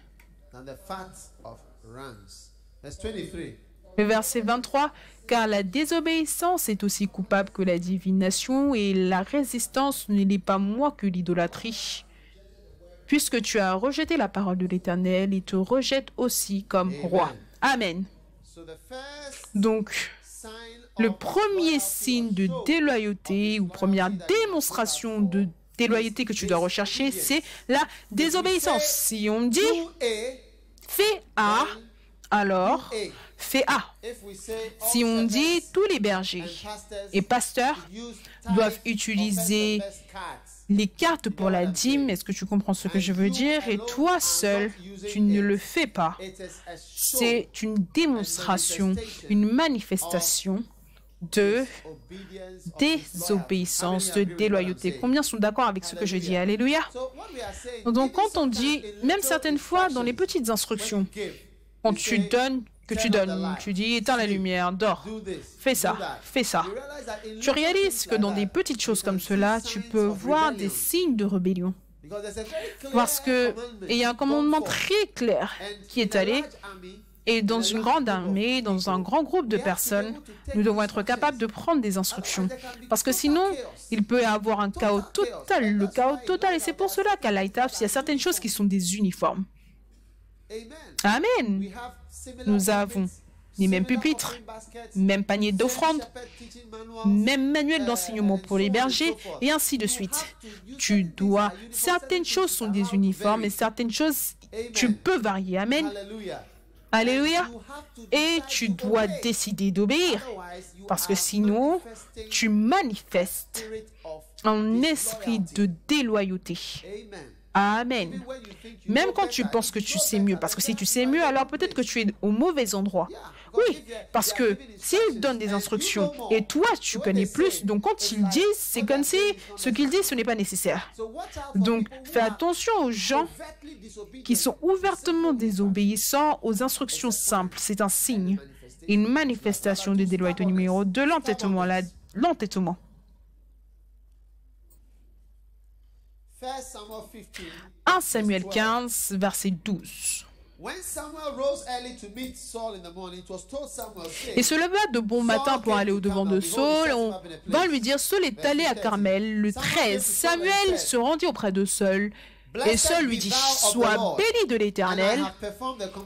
Le verset 23, car la désobéissance est aussi coupable que la divination et la résistance ne l'est pas moins que l'idolâtrie. Puisque tu as rejeté la parole de l'Éternel, il te rejette aussi comme roi. Amen. Donc, le premier signe de déloyauté ou première démonstration de déloyauté que tu dois rechercher, c'est la désobéissance. Si on dit fais A, alors fais A. Si on dit tous les bergers et pasteurs doivent utiliser les cartes pour la dîme, est-ce que tu comprends ce que je veux dire? Et toi seul, tu ne le fais pas. C'est une démonstration, une manifestation de désobéissance, de déloyauté. Combien sont d'accord avec ce que je dis? Alléluia. Donc quand on dit, même certaines fois dans les petites instructions, quand tu donnes, tu dis éteins la lumière, dors, fais ça, fais ça. Tu réalises que dans des petites choses comme cela, tu peux voir des signes de rébellion. Parce qu'il y a un commandement très clair qui est allé. Et dans une grande armée, dans un grand groupe de personnes, nous devons être capables de prendre des instructions. Parce que sinon, il peut y avoir un chaos total, le chaos total. Et c'est pour cela qu'à Lighthouse, il y a certaines choses qui sont des uniformes. Amen. Nous avons les mêmes pupitres, même panier d'offrandes, même manuel d'enseignement pour les bergers, et ainsi de suite. Tu dois, certaines choses sont des uniformes et certaines choses, tu peux varier. Amen. Alléluia. Et tu dois décider d'obéir. Parce que sinon, tu manifestes un esprit de déloyauté. Amen. Même quand tu penses que tu sais mieux, parce que si tu sais mieux, alors peut-être que tu es au mauvais endroit. Oui, parce que s'il donne des instructions et toi, tu connais plus, donc quand ils disent, c'est comme si ce qu'ils disent, ce n'est pas nécessaire. Donc, fais attention aux gens qui sont ouvertement désobéissants aux instructions simples. C'est un signe, une manifestation de déloyauté. Numéro 2, l'entêtement. L'entêtement. 1 Samuel 15, verset 12. Et se leva de bon matin pour aller au-devant de Saul. On va lui dire, Saul est allé à Carmel. Le 13, Samuel se rendit auprès de Saul. Et Saul lui dit, sois béni de l'Éternel.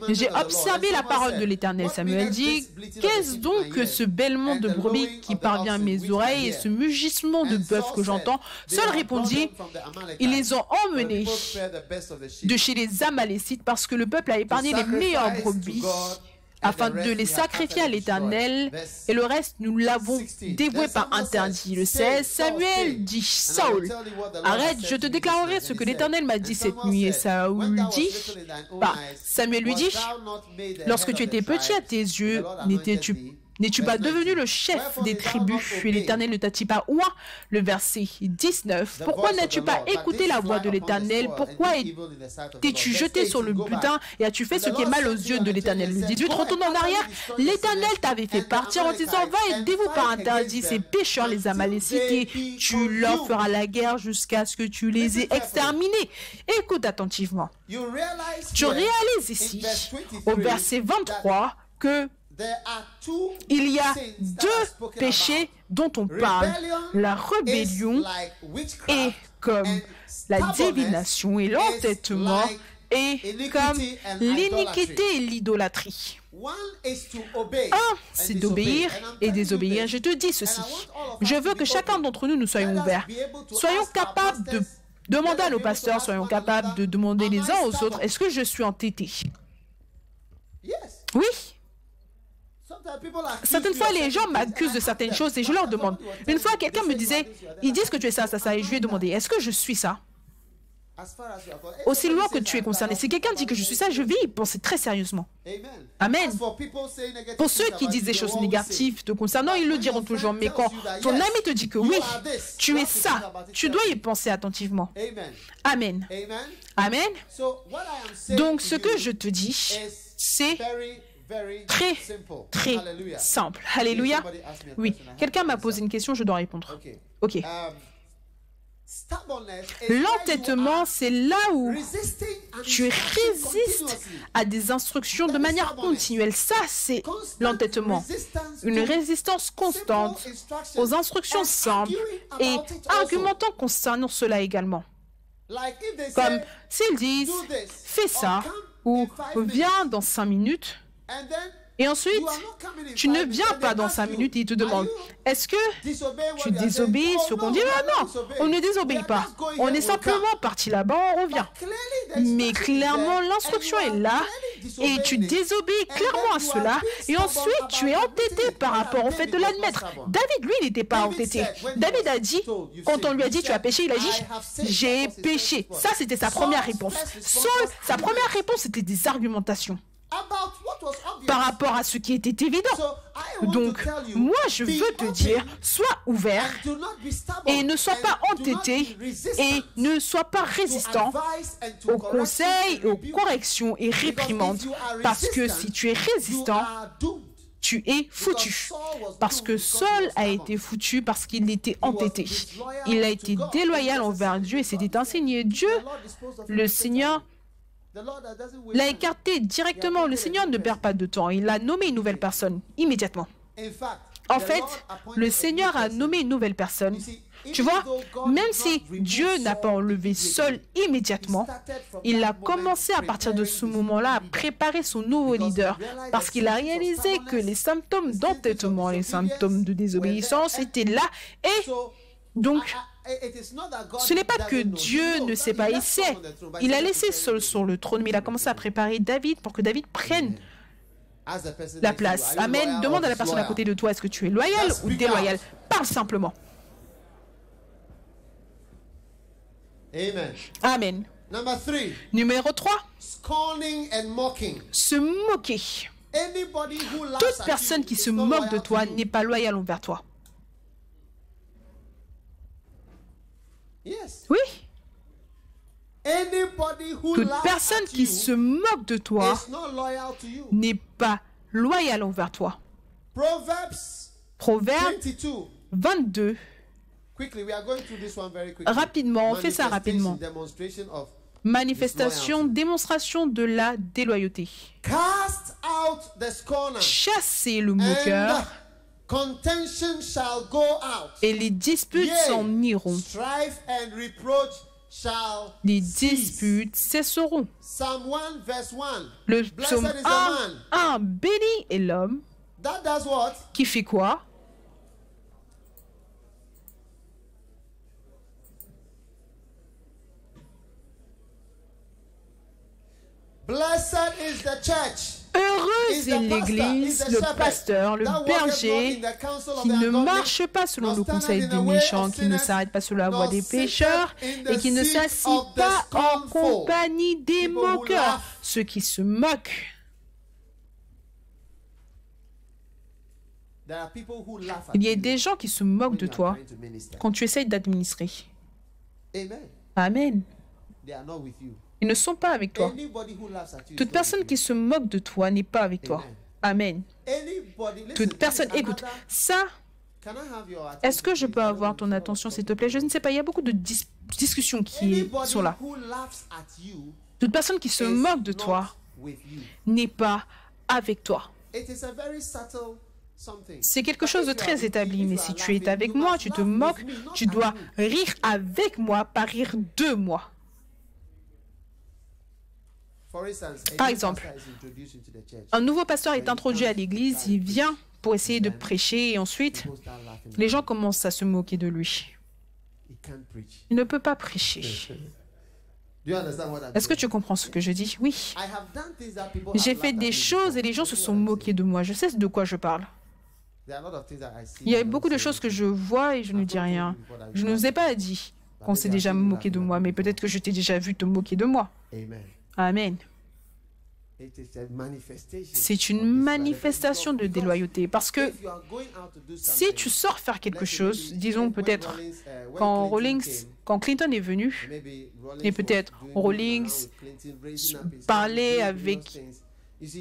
J'ai observé la parole de l'Éternel. Samuel dit, qu'est-ce donc que ce bêlement de brebis qui parvient à mes oreilles et ce mugissement de bœuf que j'entends? Saul répondit, ils les ont emmenés de chez les Amalécites parce que le peuple a épargné les meilleures brebis afin de les sacrifier à l'Éternel, et le reste, nous l'avons dévoué par interdit. Le 16, Samuel dit, Saul, arrête, je te déclarerai ce que l'Éternel m'a dit cette nuit. Et Saul dit, Samuel lui dit, lorsque tu étais petit à tes yeux, n'es-tu pas devenu le chef des tribus et l'Éternel ne t'a-t-il pas oint? Le verset 19. Pourquoi n'as-tu pas écouté la voix de l'Éternel? Pourquoi t'es-tu jeté sur le butin et as-tu fait ce qui est mal aux yeux de l'Éternel? Le 18. Retourne en arrière. L'Éternel t'avait fait partir en disant, va et dévoue par interdit ces pécheurs, les Amalécites, et tu leur feras la guerre jusqu'à ce que tu les aies exterminés. Écoute attentivement. Tu réalises ici, au verset 23, que il y a 2 péchés dont on parle. La rébellion est comme la divination et l'entêtement est comme l'iniquité et l'idolâtrie. Un, c'est d'obéir et désobéir. Je te dis ceci. Je veux que chacun d'entre nous soyons ouverts. Soyons capables de demander à nos pasteurs, soyons capables de demander les uns aux autres, est-ce que je suis entêté? Oui. Certaines fois, les gens m'accusent de certaines choses et je leur demande. Une fois, quelqu'un me disait, ils disent que tu es ça, ça, ça, et je lui ai demandé, est-ce que je suis ça? Aussi loin que tu es concerné. Si quelqu'un dit que je suis ça, je vais y penser très sérieusement. Amen. Pour ceux qui disent des choses négatives te concernant, ils le diront toujours. Mais quand ton ami te dit que oui, tu es ça, tu dois y penser attentivement. Amen. Amen. Donc, ce que je te dis, c'est très, très simple. Alléluia. Oui. Quelqu'un m'a posé une question, je dois répondre. Ok. L'entêtement, c'est là où tu résistes à des instructions de manière continuelle. Ça, c'est l'entêtement. Une résistance constante aux instructions simples et argumentant concernant cela également. Comme s'ils disent, fais ça ou viens dans 5 minutes. Et ensuite, tu ne viens pas dans 5 minutes et ils te demandent, est-ce que tu désobéis ce qu'on dit? Ah non, on ne désobéit pas. On est simplement parti là-bas, on revient. Mais clairement, l'instruction est là et tu désobéis clairement à cela. Et ensuite, tu es entêté par rapport au fait de l'admettre. David, lui, il n'était pas entêté. David a dit, quand on lui a dit, tu as péché, il a dit, j'ai péché. Ça, c'était sa première réponse. Saul, sa première réponse, c'était des argumentations par rapport à ce qui était évident. Donc, moi, je veux te dire, sois ouvert et ne sois pas entêté et ne sois pas résistant aux conseils, aux corrections et réprimandes. Parce que si tu es résistant, tu es foutu. Parce que Saul a été foutu parce qu'il était entêté. Il a été déloyal envers Dieu et s'était enseigné. Dieu, le Seigneur, l'a écarté directement. Le Seigneur ne perd pas de temps. Il a nommé une nouvelle personne immédiatement. En fait, le Seigneur a nommé une nouvelle personne. Tu vois, même si Dieu n'a pas enlevé Saul immédiatement, il a commencé à partir de ce moment-là à préparer son nouveau leader parce qu'il a réalisé que les symptômes d'entêtement, les symptômes de désobéissance étaient là et donc ce n'est pas que Dieu ne sait pas, il sait. Il a laissé Saul sur le trône, mais il a commencé à préparer David pour que David prenne la place. Amen. Demande à la personne à côté de toi, est-ce que tu es loyal ou déloyal? Parle simplement. Amen. Numéro 3. Se moquer. Toute personne qui se moque de toi n'est pas loyale envers toi. Oui. Toute personne qui se moque de toi n'est pas loyale envers toi. Proverbe 22. Rapidement, on fait ça rapidement. Manifestation, démonstration de la déloyauté. Chassez le moqueur. Et les disputes s'en iront. Les disputes cesseront. Le psaume 1, béni est l'homme qui fait quoi? Heureuse est l'Église, le pasteur, le berger, qui ne marche pas selon le conseil des méchants, qui ne s'arrête pas sur la voie des pécheurs et qui ne s'assit pas en compagnie des moqueurs, ceux qui se moquent. Il y a des gens qui se moquent de toi quand tu essayes d'administrer. Amen. Ils ne sont pas avec toi. Toute personne qui se moque de toi n'est pas avec toi. Amen. Toute personne, écoute, ça, est-ce que je peux avoir ton attention, s'il te plaît? Je ne sais pas, il y a beaucoup de discussions qui sont là. Toute personne qui se moque de toi n'est pas avec toi. C'est quelque chose de très établi, mais si tu es avec moi, tu te moques, tu dois rire avec moi, pas rire de moi. Par exemple, un nouveau pasteur est introduit à l'église, il vient pour essayer de prêcher et ensuite, les gens commencent à se moquer de lui. Il ne peut pas prêcher. Est-ce que tu comprends ce que je dis? Oui. J'ai fait des choses et les gens se sont moqués de moi. Je sais de quoi je parle. Il y a beaucoup de choses que je vois et je ne dis rien. Je ne vous ai pas dit qu'on s'est déjà moqué de moi, mais peut-être que je t'ai déjà vu te moquer de moi. Amen. C'est une manifestation de déloyauté parce que si tu sors faire quelque chose, disons peut-être quand Clinton est venu, et peut-être Rawlings parlait avec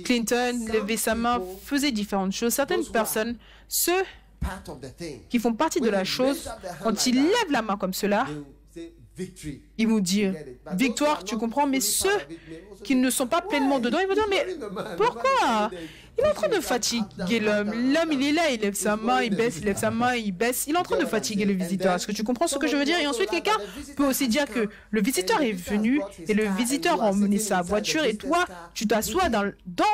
Clinton, levait sa main, faisait différentes choses. Certaines personnes, ceux qui font partie de la chose, quand ils lèvent la main comme cela, ils vont dire « Victoire, tu comprends ?» Mais ceux qui ne sont pas pleinement dedans, ils vont dire « Mais pourquoi ? Il est en train de fatiguer l'homme. L'homme, il est là, il lève sa main, il baisse, il lève sa main, il baisse. Il est en train de fatiguer le visiteur. Est-ce que tu comprends ce que je veux dire? Et ensuite, quelqu'un peut aussi dire que le visiteur est venu et le visiteur a emmené sa voiture et toi, tu t'assois dans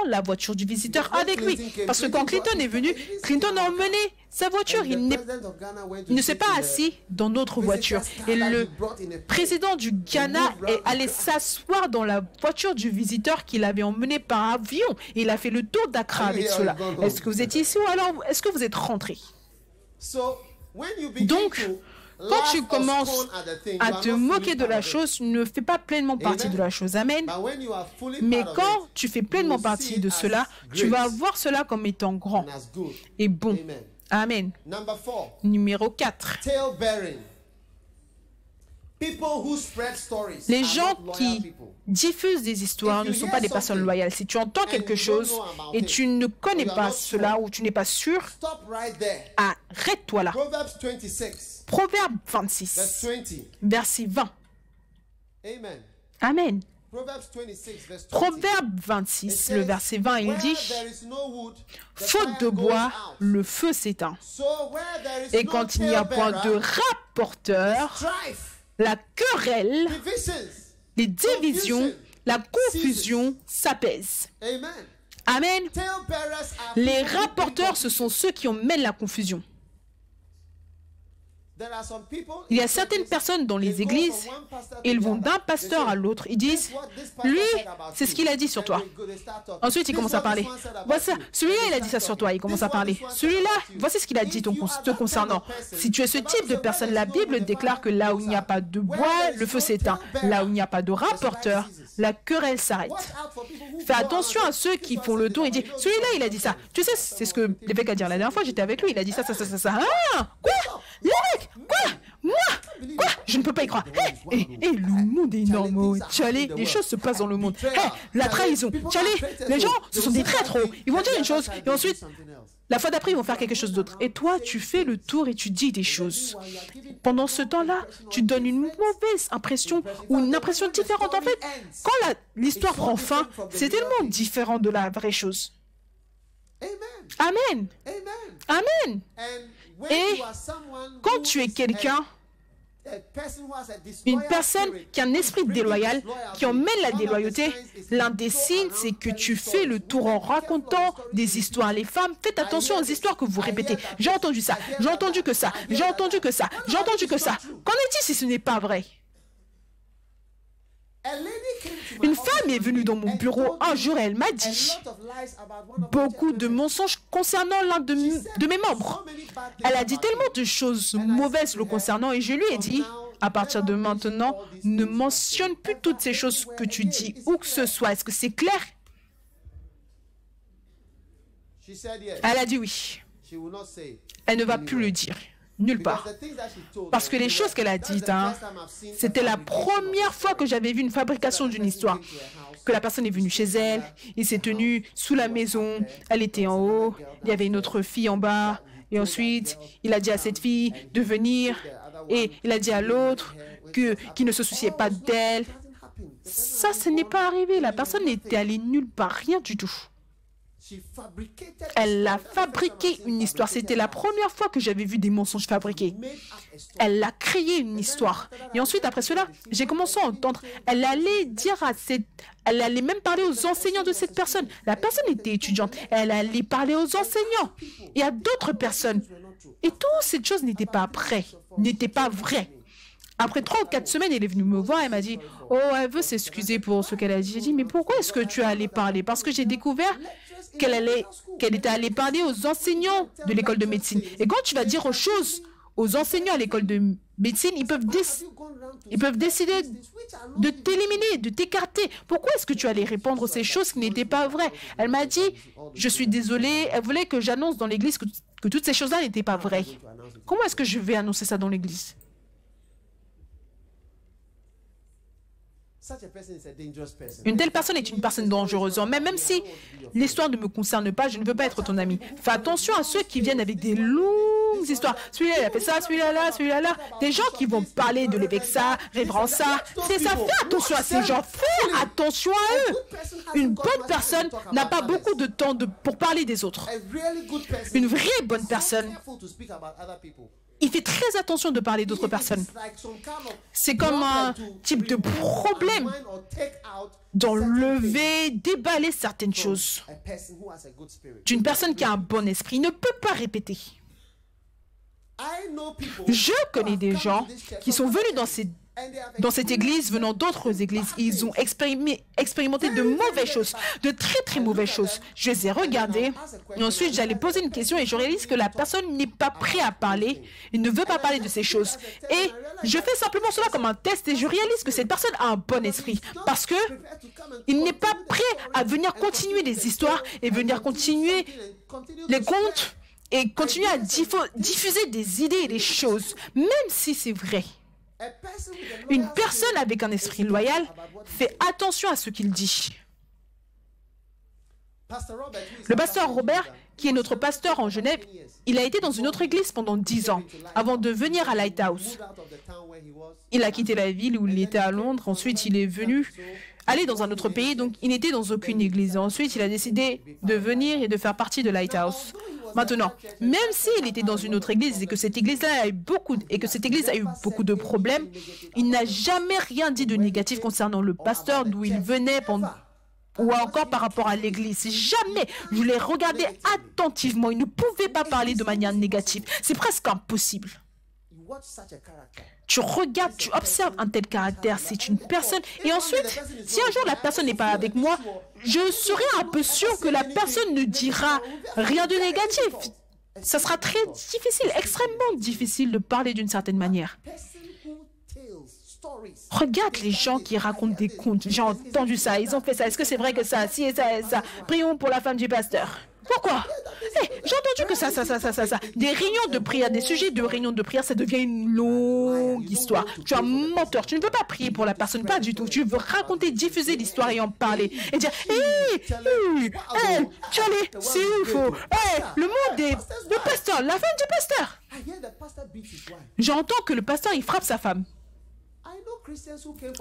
la voiture du visiteur avec lui. Parce que quand Clinton est venu, Clinton a emmené sa voiture. Il ne s'est pas assis dans notre voiture. Et le président du Ghana est allé s'asseoir dans la voiture du visiteur qu'il avait emmené par avion. Et il a fait le tour d'Accra avec cela. Est-ce que vous êtes ici ou alors est-ce que vous êtes rentré? Donc, quand tu commences à te moquer de la chose, tu ne fais pas pleinement partie de la chose. Amen. Mais quand tu fais pleinement partie de cela, tu vas voir cela comme étant grand et bon. Amen. Numéro 4. Les gens qui diffusent des histoires ne sont pas des personnes loyales. Si tu entends quelque chose et tu ne connais pas cela ou tu n'es pas sûr, arrête-toi là. Proverbe 26, verset 20. Amen. Proverbe 26, le verset 20, il dit « Faute de bois, le feu s'éteint. Et quand il n'y a point de rapporteur, la querelle, les divisions, la confusion s'apaise. » Amen. Les rapporteurs, ce sont ceux qui emmènent la confusion. Il y a certaines personnes dans les églises, ils vont d'un pasteur à l'autre, ils disent, lui, c'est ce qu'il a dit sur toi. Ensuite, il commence à parler. Voici, celui-là, il a dit ça sur toi, il commence à parler. Celui-là, voici ce qu'il a dit te concernant. Si tu es ce type de personne, la Bible déclare que là où il n'y a pas de bois, le feu s'éteint. Là où il n'y a pas de rapporteur, la querelle s'arrête. Fais attention à ceux qui font le tour et disent, celui-là, il a dit ça. Tu sais, c'est ce que l'évêque a dit la dernière fois, j'étais avec lui, il a dit ça. Ah, quoi? L'évêque? Quoi? Moi? Quoi? Je ne peux pas y croire. Le monde est énorme. Tchalé, les choses se passent dans le monde. La trahison. Tchalé, les gens, ce sont des traîtres. Ils vont dire une chose et ensuite, la fois d'après, ils vont faire quelque chose d'autre. Et toi, tu fais le tour et tu dis des choses. Pendant ce temps-là, tu donnes une mauvaise impression ou une impression différente. En fait, quand l'histoire prend fin, c'est tellement différent de la vraie chose. Amen. Amen. Et quand tu es quelqu'un, une personne qui a un esprit déloyal, qui emmène la déloyauté, l'un des signes, c'est que tu fais le tour en racontant des histoires. Les femmes, faites attention aux histoires que vous répétez. J'ai entendu ça, j'ai entendu que ça, j'ai entendu que ça, j'ai entendu que ça. Qu'en est-il si ce n'est pas vrai? Une femme est venue dans mon bureau un jour et elle m'a dit beaucoup de mensonges concernant l'un de mes membres. Elle a dit tellement de choses mauvaises le concernant et je lui ai dit, à partir de maintenant, ne mentionne plus toutes ces choses que tu dis où que ce soit. Est-ce que c'est clair? Elle a dit oui. Elle ne va plus le dire. Nulle part. Parce que les choses qu'elle a dites, c'était la première fois que j'avais vu une fabrication d'une histoire. Que la personne est venue chez elle, il s'est tenu sous la maison, elle était en haut, il y avait une autre fille en bas, et ensuite, il a dit à cette fille de venir, et il a dit à l'autre qu'il ne se souciait pas d'elle. Ça, ce n'est pas arrivé. La personne n'était allée nulle part, rien du tout. Elle a fabriqué une histoire. C'était la première fois que j'avais vu des mensonges fabriqués. Elle a créé une histoire. Et ensuite, après cela, j'ai commencé à entendre. Elle allait dire à cette... Elle allait même parler aux enseignants de cette personne. La personne était étudiante. Elle allait parler aux enseignants et à d'autres personnes. Et toutes ces choses n'étaient pas vraies. Après 3 ou 4 semaines, elle est venue me voir et m'a dit « Oh, elle veut s'excuser pour ce qu'elle a dit. » J'ai dit « Mais pourquoi est-ce que tu es allé parler ?» Parce que j'ai découvert qu'elle était allée parler aux enseignants de l'école de médecine. Et quand tu vas dire aux enseignants à l'école de médecine, ils peuvent décider de t'éliminer, de t'écarter. Pourquoi est-ce que tu allais répondre ces choses qui n'étaient pas vraies? Elle m'a dit « Je suis désolée. » Elle voulait que j'annonce dans l'église que toutes ces choses-là n'étaient pas vraies. Comment est-ce que je vais annoncer ça dans l'église? Une telle personne est une personne dangereuse. Même si l'histoire ne me concerne pas, je ne veux pas être ton ami. Fais attention à ceux qui viennent avec des longues histoires. Celui-là, il a fait ça, celui-là, là, celui-là, là. Des gens qui vont parler de l'évêque ça, révérend ça. C'est ça. Fais attention à ces gens. Fais attention à eux. Une bonne personne n'a pas beaucoup de temps pour parler des autres. Une vraie bonne personne, il fait très attention de parler d'autres personnes. C'est comme un type de problème d'enlever, déballer certaines choses d'une personne qui a un bon esprit. Il ne peut pas répéter. Je connais des gens qui sont venus dans cette église venant d'autres églises. Ils ont expérimenté de mauvaises choses, de très très mauvaises choses. Je les ai regardés et ensuite j'allais poser une question et je réalise que la personne n'est pas prête à parler. Il ne veut pas parler de ces choses. Et je fais simplement cela comme un test et je réalise que cette personne a un bon esprit parce que il n'est pas prêt à venir continuer les histoires et venir continuer les contes et continuer à diffuser des idées et des choses, même si c'est vrai. Une personne avec un esprit loyal fait attention à ce qu'il dit. Le pasteur Robert, qui est notre pasteur en Genève, il a été dans une autre église pendant 10 ans, avant de venir à Lighthouse. Il a quitté la ville où il était à Londres, ensuite il est venu aller dans un autre pays, donc il n'était dans aucune église. Ensuite, il a décidé de venir et de faire partie de Lighthouse. Maintenant, même s'il était dans une autre église et que cette église-là a eu beaucoup de problèmes, il n'a jamais rien dit de négatif concernant le pasteur d'où il venait ou encore par rapport à l'église. Jamais. Je l'ai regardé attentivement. Il ne pouvait pas parler de manière négative. C'est presque impossible. Tu regardes, tu observes un tel caractère, c'est une personne. Et ensuite, si un jour la personne n'est pas avec moi, je serai un peu sûr que la personne ne dira rien de négatif. Ça sera très difficile, extrêmement difficile de parler d'une certaine manière. Regarde les gens qui racontent des contes. J'ai entendu ça, ils ont fait ça. Est-ce que c'est vrai que ça, si et ça et ça? Prions pour la femme du pasteur. Pourquoi? J'ai entendu que ça. Des réunions de prière, des sujets de réunions de prière, ça devient une longue histoire. Tu es un menteur, tu ne veux pas prier pour la personne, pas du tout. Tu veux raconter, diffuser l'histoire et en parler. Et dire, tu allais, c'est ouf. Le pasteur, la femme du pasteur. J'entends que le pasteur, il frappe sa femme.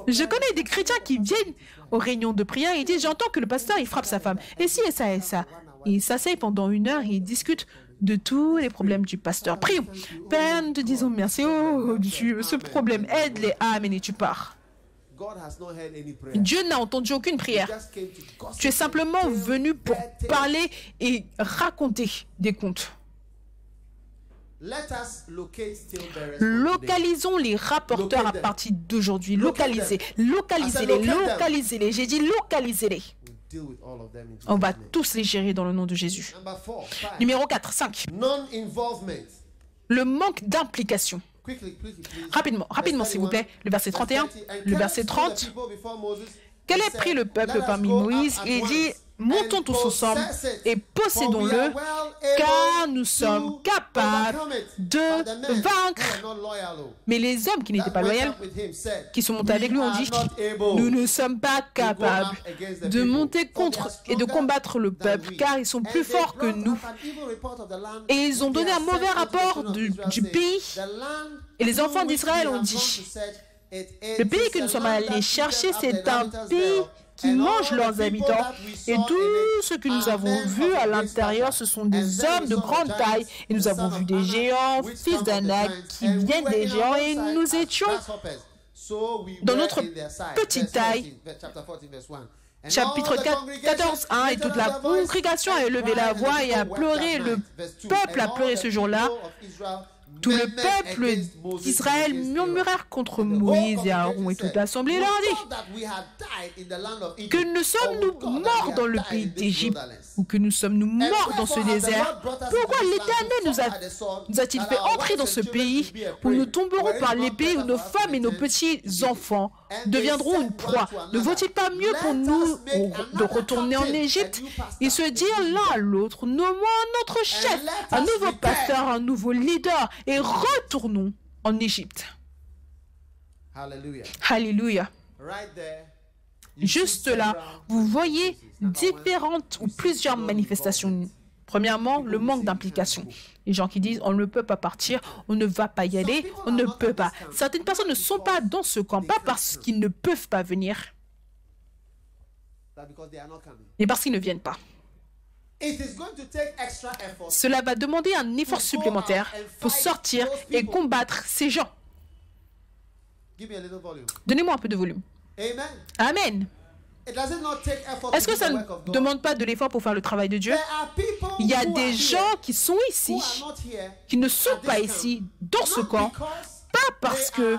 Je connais des chrétiens qui viennent aux réunions de prière et disent, j'entends que le pasteur, il frappe sa femme. Et si et ça et ça. Ils s'asseyent pendant 1 heure et ils discutent de tous les problèmes du pasteur. Prions. Père, nous te disons merci. Oh Dieu, ce problème, aide-les. Amen. Et tu pars. Dieu n'a entendu aucune prière. Tu es simplement venu pour parler et raconter des contes. Localisons les rapporteurs à partir d'aujourd'hui. Localisez-les. J'ai dit localisez-les. On va tous les gérer dans le nom de Jésus. Numéro 5. Le manque d'implication. Rapidement s'il vous plaît. Le verset 31, le verset 30. Quel est pris le peuple parmi Moïse? Il dit, montons tous ensemble et possédons-le, car nous sommes capables de vaincre. Mais les hommes qui n'étaient pas loyaux, qui sont montés avec lui, ont dit, nous ne sommes pas capables de monter contre et de combattre le peuple, car ils sont plus forts que nous. Et ils ont donné un mauvais rapport du pays. Et les enfants d'Israël ont dit, le pays que nous sommes allés chercher, c'est un pays qui mangent leurs habitants. Et tout ce que nous avons vu à l'intérieur, ce sont des hommes de grande taille. Et nous avons vu des géants, fils d'Anak, qui viennent des géants, et nous étions dans notre petite taille. Chapitre 14, 1, et toute la congrégation a élevé la voix et a pleuré. Le peuple a pleuré ce jour-là. Tout le peuple d'Israël murmurèrent contre Moïse et Aaron, et toute l'assemblée leur dit: que nous sommes-nous morts dans le pays d'Égypte, ou que nous sommes-nous morts dans ce désert? Pourquoi l'Éternel nous a-t-il fait entrer dans ce pays où nous tomberons par l'épée, où nos femmes et nos petits-enfants deviendront une proie? Ne vaut-il pas mieux pour nous de retourner en Égypte? Ils se dirent l'un à l'autre: nommons un autre chef, un nouveau pasteur, un nouveau leader, et retournons en Égypte. Alléluia. Juste là, vous voyez différentes ou plusieurs manifestations. Premièrement, le manque d'implication. Les gens qui disent: on ne peut pas partir, on ne va pas y aller, on ne peut pas. Certaines personnes ne sont pas dans ce camp, pas parce qu'ils ne peuvent pas venir, mais parce qu'ils ne viennent pas. Cela va demander un effort supplémentaire pour sortir et combattre ces gens. Donnez-moi un peu de volume. Amen. Est-ce que ça ne demande pas de l'effort pour faire le travail de Dieu? Il y a des gens qui sont ici, qui ne sont pas ici, dans ce camp, pas parce que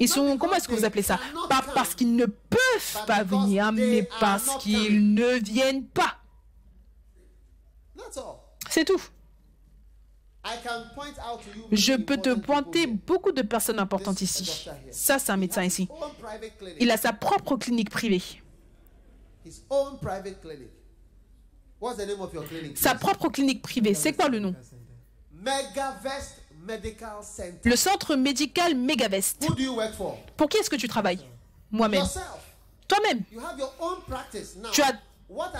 ils sont, comment est-ce que vous appelez ça? Pas parce qu'ils ne peuvent pas venir, mais parce qu'ils ne viennent pas. C'est tout. Je peux te pointer beaucoup de personnes importantes ici. Ça, c'est un médecin ici. Il a sa propre clinique privée. Sa propre clinique privée. C'est quoi le nom? Le centre médical Megavest. Pour qui est-ce que tu travailles? Moi-même. Toi-même. Tu as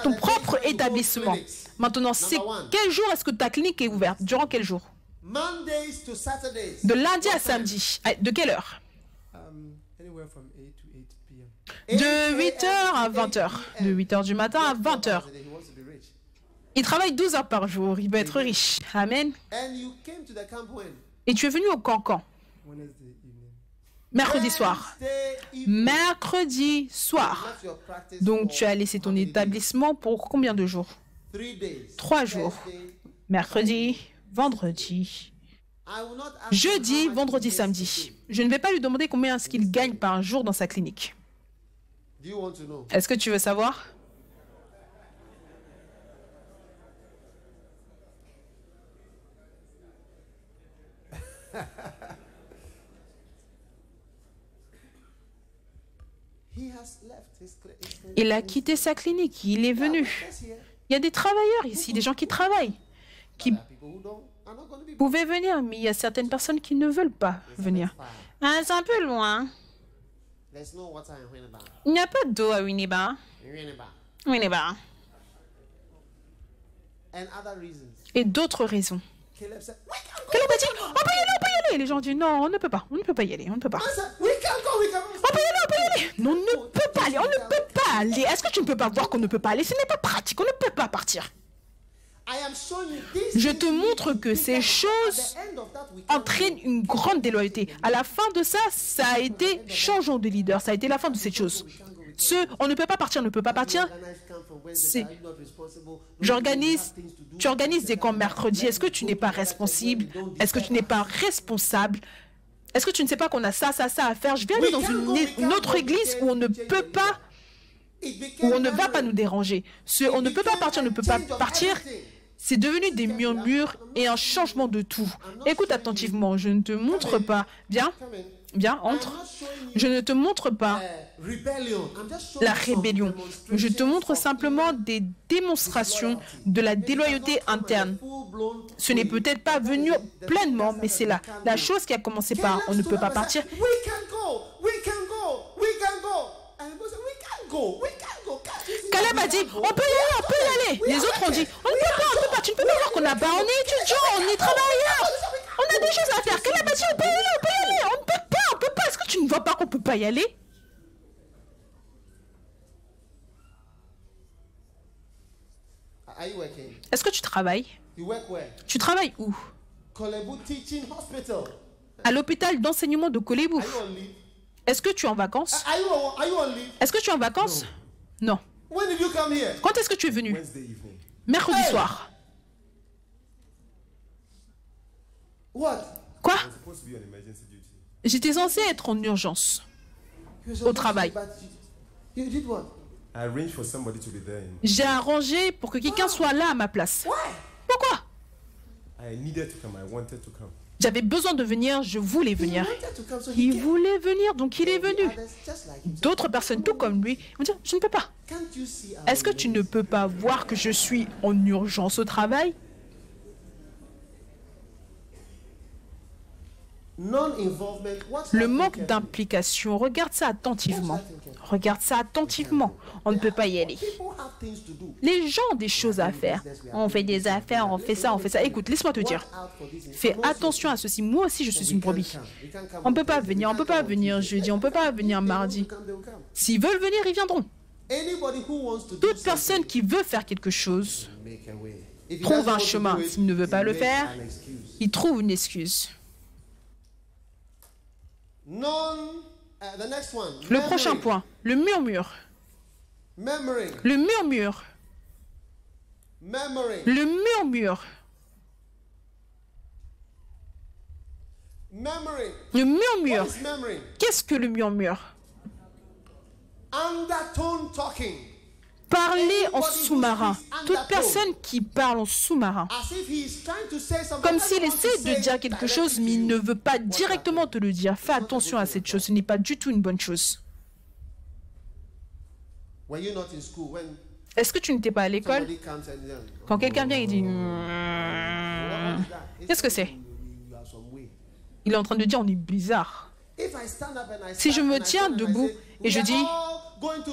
ton propre établissement. Maintenant, c'est quel jour est-ce que ta clinique est ouverte? Durant quel jour? De lundi à samedi. De quelle heure? De 8h à 20h. De 8h du matin à 20h. Il travaille 12 heures par jour. Il va être riche. Amen. Et tu es venu au camp. Mercredi soir. Mercredi soir. Donc tu as laissé ton établissement pour combien de jours? 3 jours. Mercredi, vendredi, jeudi, vendredi, samedi. Je ne vais pas lui demander combien est-ce qu'il gagne par jour dans sa clinique. Est-ce que tu veux savoir? Il a quitté sa clinique, il est venu. Il y a des travailleurs ici, des gens qui travaillent, qui pouvaient venir, mais il y a certaines personnes qui ne veulent pas venir. Ah, c'est un peu loin. Il n'y a pas d'eau à Winneba. Winneba. Et d'autres raisons. Caleb a dit, on peut y aller, on peut y aller. Les gens disent, non, on ne peut pas y aller, on ne peut pas. On peut y aller, on peut y aller. Non, on ne peut pas aller, on ne peut pas aller. Est-ce que tu ne peux pas voir qu'on ne peut pas aller? Ce n'est pas pratique, on ne peut pas partir. Je te montre que ces choses entraînent une grande déloyauté. À la fin de ça, ça a été changeons de leader, ça a été la fin de cette chose. On ne peut pas partir, on ne peut pas partir. Tu organises des camps mercredi. Est-ce que tu n'es pas responsable? Est-ce que tu n'es pas responsable? Est-ce que tu ne sais pas qu'on a ça à faire? Je vais aller dans une autre église où on ne peut pas, où on ne va pas nous déranger. On ne peut pas partir, on ne peut pas partir. C'est devenu des murmures et un changement de tout. Écoute attentivement, je ne te montre pas. Viens, entre. Je ne te montre pas la rébellion. Je te montre simplement des démonstrations de la déloyauté interne. Ce n'est peut-être pas venu pleinement, mais c'est là. La chose qui a commencé par on ne peut pas partir. Caleb a dit, on peut y aller. Les autres ont dit, on ne peut pas, tu ne peux pas voir qu'on a pas, on est étudiants, on est travailleurs, on a des choses à faire. Caleb a dit, on peut y aller, on ne peut pas, Est-ce que tu ne vois pas qu'on ne peut pas y aller? Are you working? Est-ce que tu travailles? You work where? Tu travailles où? Kolebu Teaching Hospital. À l'hôpital d'enseignement de Kolebu. Are you on leave? Est-ce que tu es en vacances? Are you on leave? Est-ce que tu es en vacances? Non. When did you come here? Quand est-ce que tu es venu? Wednesday evening. Mercredi Hey! soir. What? Quoi? I'm supposed to be on emergency duty. J'étais censée être en urgence. Au travail. You did what? I arranged for somebody to be there. J'ai arrangé pour que quelqu'un soit là à ma place. Why? Pourquoi? I needed to come. I wanted to come. J'avais besoin de venir, je voulais venir. He wanted to come, so he Il came. voulait venir, donc il est The venu. others, just like him. D'autres personnes, tout comme lui, vont dire, je ne peux pas. Can't you see our Est-ce que tu ne peux pas voir que je suis en urgence au travail? non-involvement? What's Le that manque thinking? d'implication, regarde ça attentivement. Regarde ça attentivement. On ne peut pas y aller. People have things to do. Les gens ont des choses à faire. On fait des affaires, on fait ça, on fait ça. Écoute, laisse-moi te dire. Watch out for this. Fais attention à ceci. Moi aussi, je suis une brebis. We can't come On ne peut pas Thursday, venir, on we ne peut can't pas come venir jeudi, on ne peut pas venir mardi. Come, they will come. S'ils veulent venir, ils viendront. Anybody who wants to do Toute personne qui veut faire quelque chose something, make a way. If he trouve doesn't un want to chemin. do it, S'il ne veut pas he le makes faire, an excuse. il trouve une excuse. The next one. Le prochain point, le murmure. Memory. Le murmure. Memory. Le murmure. Memory. Le What murmure. is memory? Qu'est-ce que le murmure? Undertone talking. Parler en sous-marin. Toute personne qui parle en sous-marin. As if he is trying to say something. Comme He s'il doesn't want to essaie de say dire it quelque directly chose, to mais il you. ne veut pas directement te le dire. Fais attention à cette chose. Ce n'est pas du tout une bonne chose. Were you not in school when Est-ce que tu n'étais pas à l'école? somebody comes and then, Quand quelqu'un vient et dit... what is that? It's Qu'est-ce que c'est? you are some way. Il est en train de dire on est bizarre. If I stand up and I Si je stand me and I tiens stand and I debout say, et je "We are dis, all going to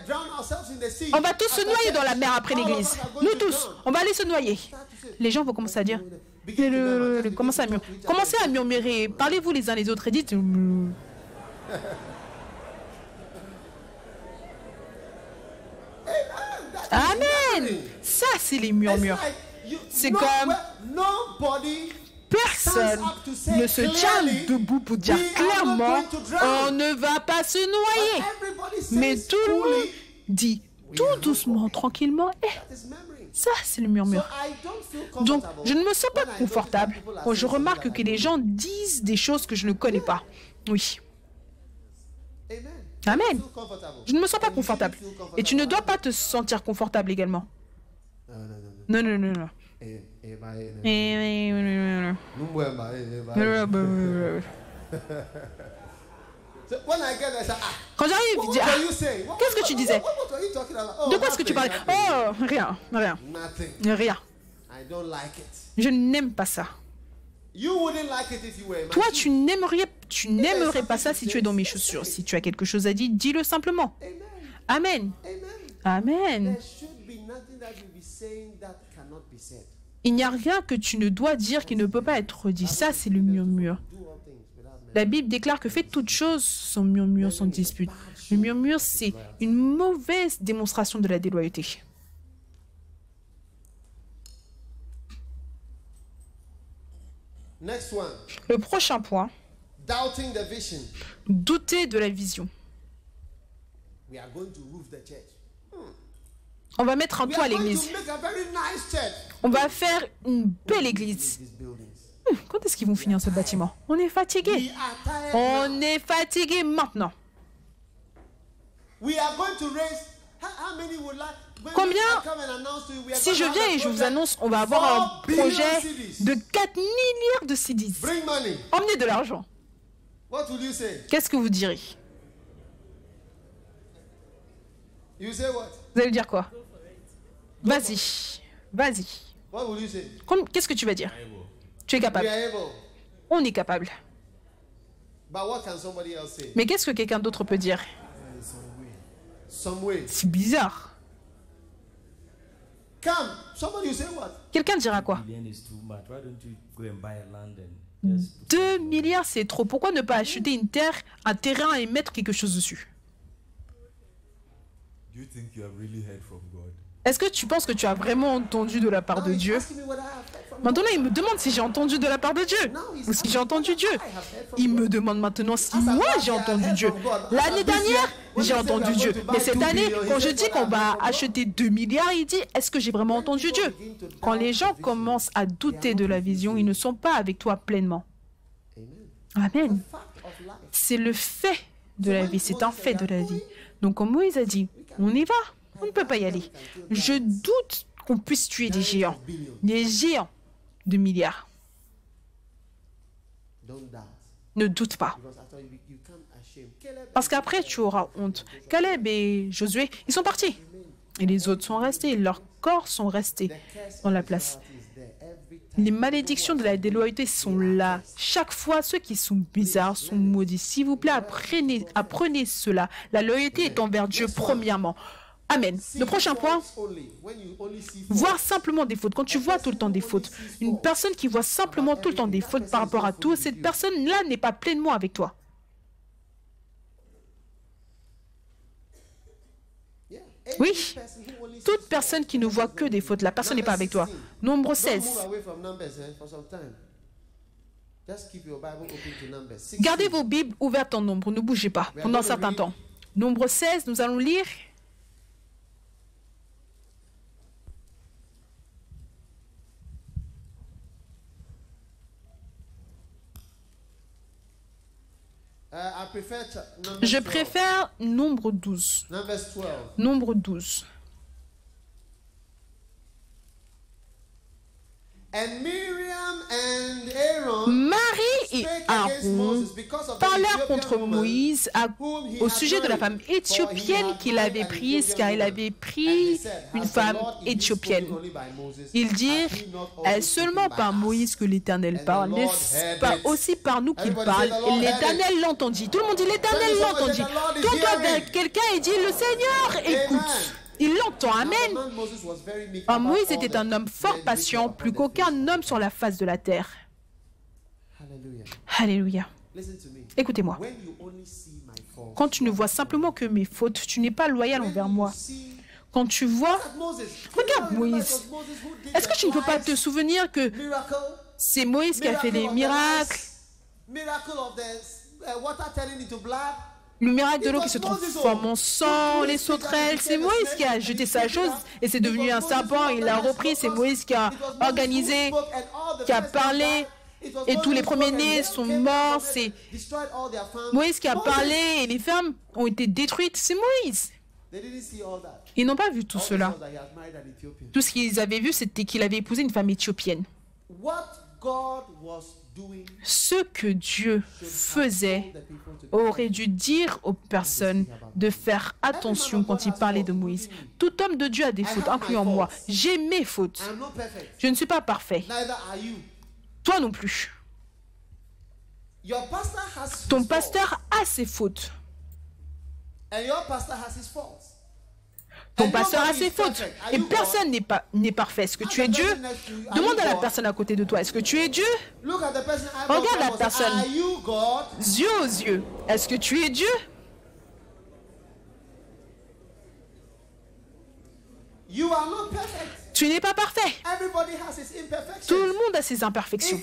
drown ourselves in the sea." on va tous se After noyer dans la church, mer après all of l'église. us are going Nous to tous, drown. on va aller se noyer. Start to say, Les gens vont commencer à dire... begin to murmur, just Commencez à begin to talk to each other. Commencez à murmurer. Parlez-vous les uns les autres et dites... Amen. Ça, c'est les It's murmures. like you- C'est no- comme- nobody Personne ne se tient debout pour dire clairement on ne va pas se noyer. everybody says Mais tout le coolly, monde dit tout doucement, tranquillement, that is memory. ça c'est le So murmure. I don't feel Donc comfortable je ne me sens pas when I notice that confortable people are quand je saying remarque something que that I les gens disent des choses que je ne connais pas. Oui. don't. Amen. Amen. I feel comfortable. Je ne me sens pas And you shouldn't confortable. feel comfortable. Et tu ne dois pas te sentir confortable également. No, no, no, no. Non, non, non, non. So when I get there, I say, ah, Quand j'arrive, je what dis, were ah, you saying? qu'est-ce que tu disais? What were you talking about? Oh, de quoi est-ce que tu parlais? nothing, nothing. Oh, rien, rien, Nothing. rien. I don't like it. Je n'aime pas ça. You wouldn't like it if you were in my Toi, shoes. tu n'aimerais pas ça si tu es dans mes chaussures. Si tu as quelque chose à dire, dis-le simplement. Amen. Amen. Amen. Amen. There should be nothing that you'll be saying that cannot be said. Il n'y a rien que tu ne dois dire qui ne peut pas être dit. Ça, c'est le murmure. Do all things without murmuring. La Bible déclare que faites toutes choses sans murmure, sans dispute. Le murmure, c'est une mauvaise démonstration de la déloyauté. Next one. Le prochain point, Doubting the vision. douter de la vision. We are going to roof the church. On va mettre un We toit à are going l'église. to make a very nice church. On va faire une belle église. These buildings. Quand est-ce qu'ils vont finir ce bâtiment? On est fatigué. We are tired now. On est fatigué maintenant. We are going to raise. How many would like? When Combien? I come and announce to you, we are Si going je to have viens a et je vous project, annonce, on va avoir un 4 billion projet CDs. de 4 milliards de CDs. Bring money. Emmenez de l'argent. What will you say? Qu'est-ce que vous direz? You say what? Vous allez dire quoi? Vas-y. Vas-y. What will you say? Qu'est-ce que tu vas dire? Tu es We capable. are able. On est capable. But what can somebody else say? Mais qu'est-ce que quelqu'un d'autre peut dire? Some way. C'est bizarre. Come. Somebody will say what? Quelqu'un dira quoi? Billion is too much. Why don't you go and buy a land and just put 2 milliards, c'est trop. Pourquoi ne pas acheter une terre, un terrain et mettre quelque chose dessus? Do you think you have really heard from God? Est-ce que tu penses que tu as vraiment entendu de la part de Dieu? Maintenant, il me demande si j'ai entendu de la part de Dieu ou si j'ai entendu Dieu. Il me demande maintenant si moi j'ai entendu Dieu. L'année dernière, j'ai entendu Dieu. Mais cette année, quand je dis qu'on va acheter 2 milliards, il dit, est-ce que j'ai vraiment entendu Dieu? Quand les gens commencent à douter de la vision, ils ne sont pas avec toi pleinement. Amen. C'est le fait de la vie, c'est un fait de la vie. Donc, comme Moïse a dit, on y va, on ne peut pas y aller. Je doute qu'on puisse tuer des géants de milliards. Ne doute pas. Parce qu'après, tu auras honte. Caleb et Josué, ils sont partis. Et les autres sont restés. Leurs corps sont restés dans la place. Les malédictions de la déloyauté sont là. Chaque fois, ceux qui sont bizarres sont maudits. S'il vous plaît, apprenez cela. La loyauté est envers Dieu premièrement. Amen. Le prochain point, voir simplement des fautes. Quand tu vois tout le temps des fautes, une personne qui voit simplement tout le temps des fautes par rapport à tout, cette personne-là n'est pas pleinement avec toi. Oui, toute personne qui ne voit que des fautes, la personne n'est pas avec toi. Nombre 16. Gardez vos Bibles ouvertes en nombre, ne bougez pas pendant un certain temps. Nombre 16, nous allons lire. Je préfère nombre 12. Nombre 12. Marie et Aaron parlèrent contre Moïse au sujet de la femme éthiopienne qu'il avait prise, car il avait pris une femme éthiopienne. Ils dirent, est-ce seulement par Moïse que l'Éternel parle? N'est-ce pas aussi par nous qu'il parle? Et l'Éternel l'entendit. Tout le monde dit, l'Éternel l'entendit. Tourne-toi vers quelqu'un et dis, le Seigneur écoute. Il l'entend, amen. Moïse était un homme fort patient, plus qu'aucun homme sur la face de la terre. Alléluia. Écoutez-moi. Quand tu ne vois simplement que mes fautes, tu n'es pas loyal envers moi. Quand tu vois, regarde Moïse. Est-ce que tu ne peux pas te souvenir que c'est Moïse qui a fait les miracles? Le miracle de l'eau qui se transforme en sang, les sauterelles, c'est Moïse qui a jeté sa chose et c'est devenu un serpent, il l'a repris, c'est Moïse qui a organisé, qui a parlé et tous les premiers-nés sont morts, c'est Moïse qui a parlé et les fermes ont été détruites, c'est Moïse. Ils n'ont pas vu tout cela. Tout ce qu'ils avaient vu, c'était qu'il avait épousé une femme éthiopienne. Ce que Dieu faisait aurait dû dire aux personnes de faire attention quand il parlait de Moïse. Tout homme de Dieu a des fautes, incluant moi. J'ai mes fautes. Je ne suis pas parfait. Toi non plus. Ton pasteur a ses fautes. Ton pasteur a ses fautes. Et personne n'est parfait. Est-ce que tu es Dieu? Demande à la personne à côté de toi. Est-ce que tu es Dieu? Regarde la personne. Yeux aux yeux. Est-ce que tu es Dieu? Tu n'es pas parfait. Tout le monde a ses imperfections.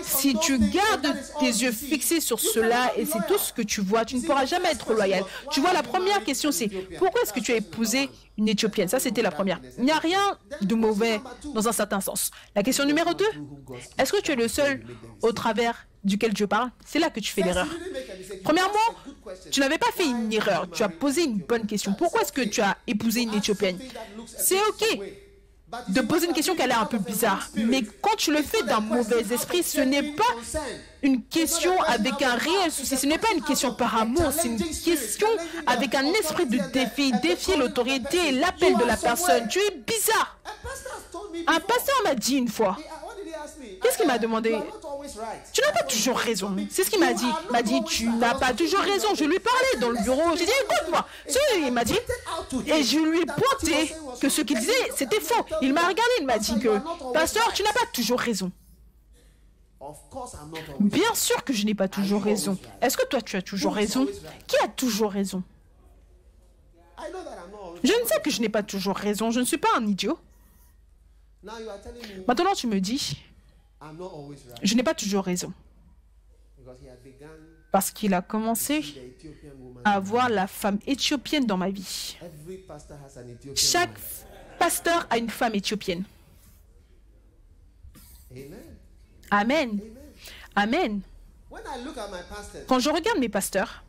Si tu gardes tes yeux fixés sur cela et c'est tout ce que tu vois, tu ne pourras jamais être loyal. Tu vois, la première question, c'est pourquoi est-ce que tu as épousé une Éthiopienne? Ça, c'était la première. Il n'y a rien de mauvais dans un certain sens. La question numéro 2, est-ce que tu es le seul au travers duquel Dieu parle? C'est là que tu fais l'erreur. Premièrement, tu n'avais pas fait une erreur. Tu as posé une bonne question. Pourquoi est-ce que tu as épousé une Éthiopienne? C'est OK de poser une question qui a l'air un peu bizarre. Mais quand tu le fais d'un mauvais esprit, ce n'est pas une question avec un réel souci. Ce n'est pas une question par amour. C'est une question avec un esprit de défi. Défier l'autorité et l'appel de la personne. Tu es bizarre. Un pasteur m'a dit une fois. Qu'est-ce qu'il m'a demandé? Tu n'as pas toujours raison. C'est ce qu'il m'a dit. Il m'a dit, tu n'as pas toujours raison. Je lui parlais dans le bureau. J'ai dit, écoute-moi. Il m'a dit, et je lui ai pointé que ce qu'il disait, c'était faux. Il m'a regardé, il m'a dit que, pasteur, tu n'as pas toujours raison. Bien sûr que je n'ai pas toujours raison. Est-ce que toi, tu as toujours raison? Qui a toujours raison? Je ne sais que je n'ai pas toujours raison. Je ne suis pas un idiot. Now you are telling me Maintenant, tu me dis, I'm not always right. je n'ai pas toujours raison. Because he had begun Parce qu'il a commencé the Ethiopian woman. à voir la femme éthiopienne dans ma vie. Every pastor has an Ethiopian Chaque woman. pasteur a une femme éthiopienne. Amen. Amen. Amen. Amen. When I look at my pastors, Quand je regarde mes pasteurs,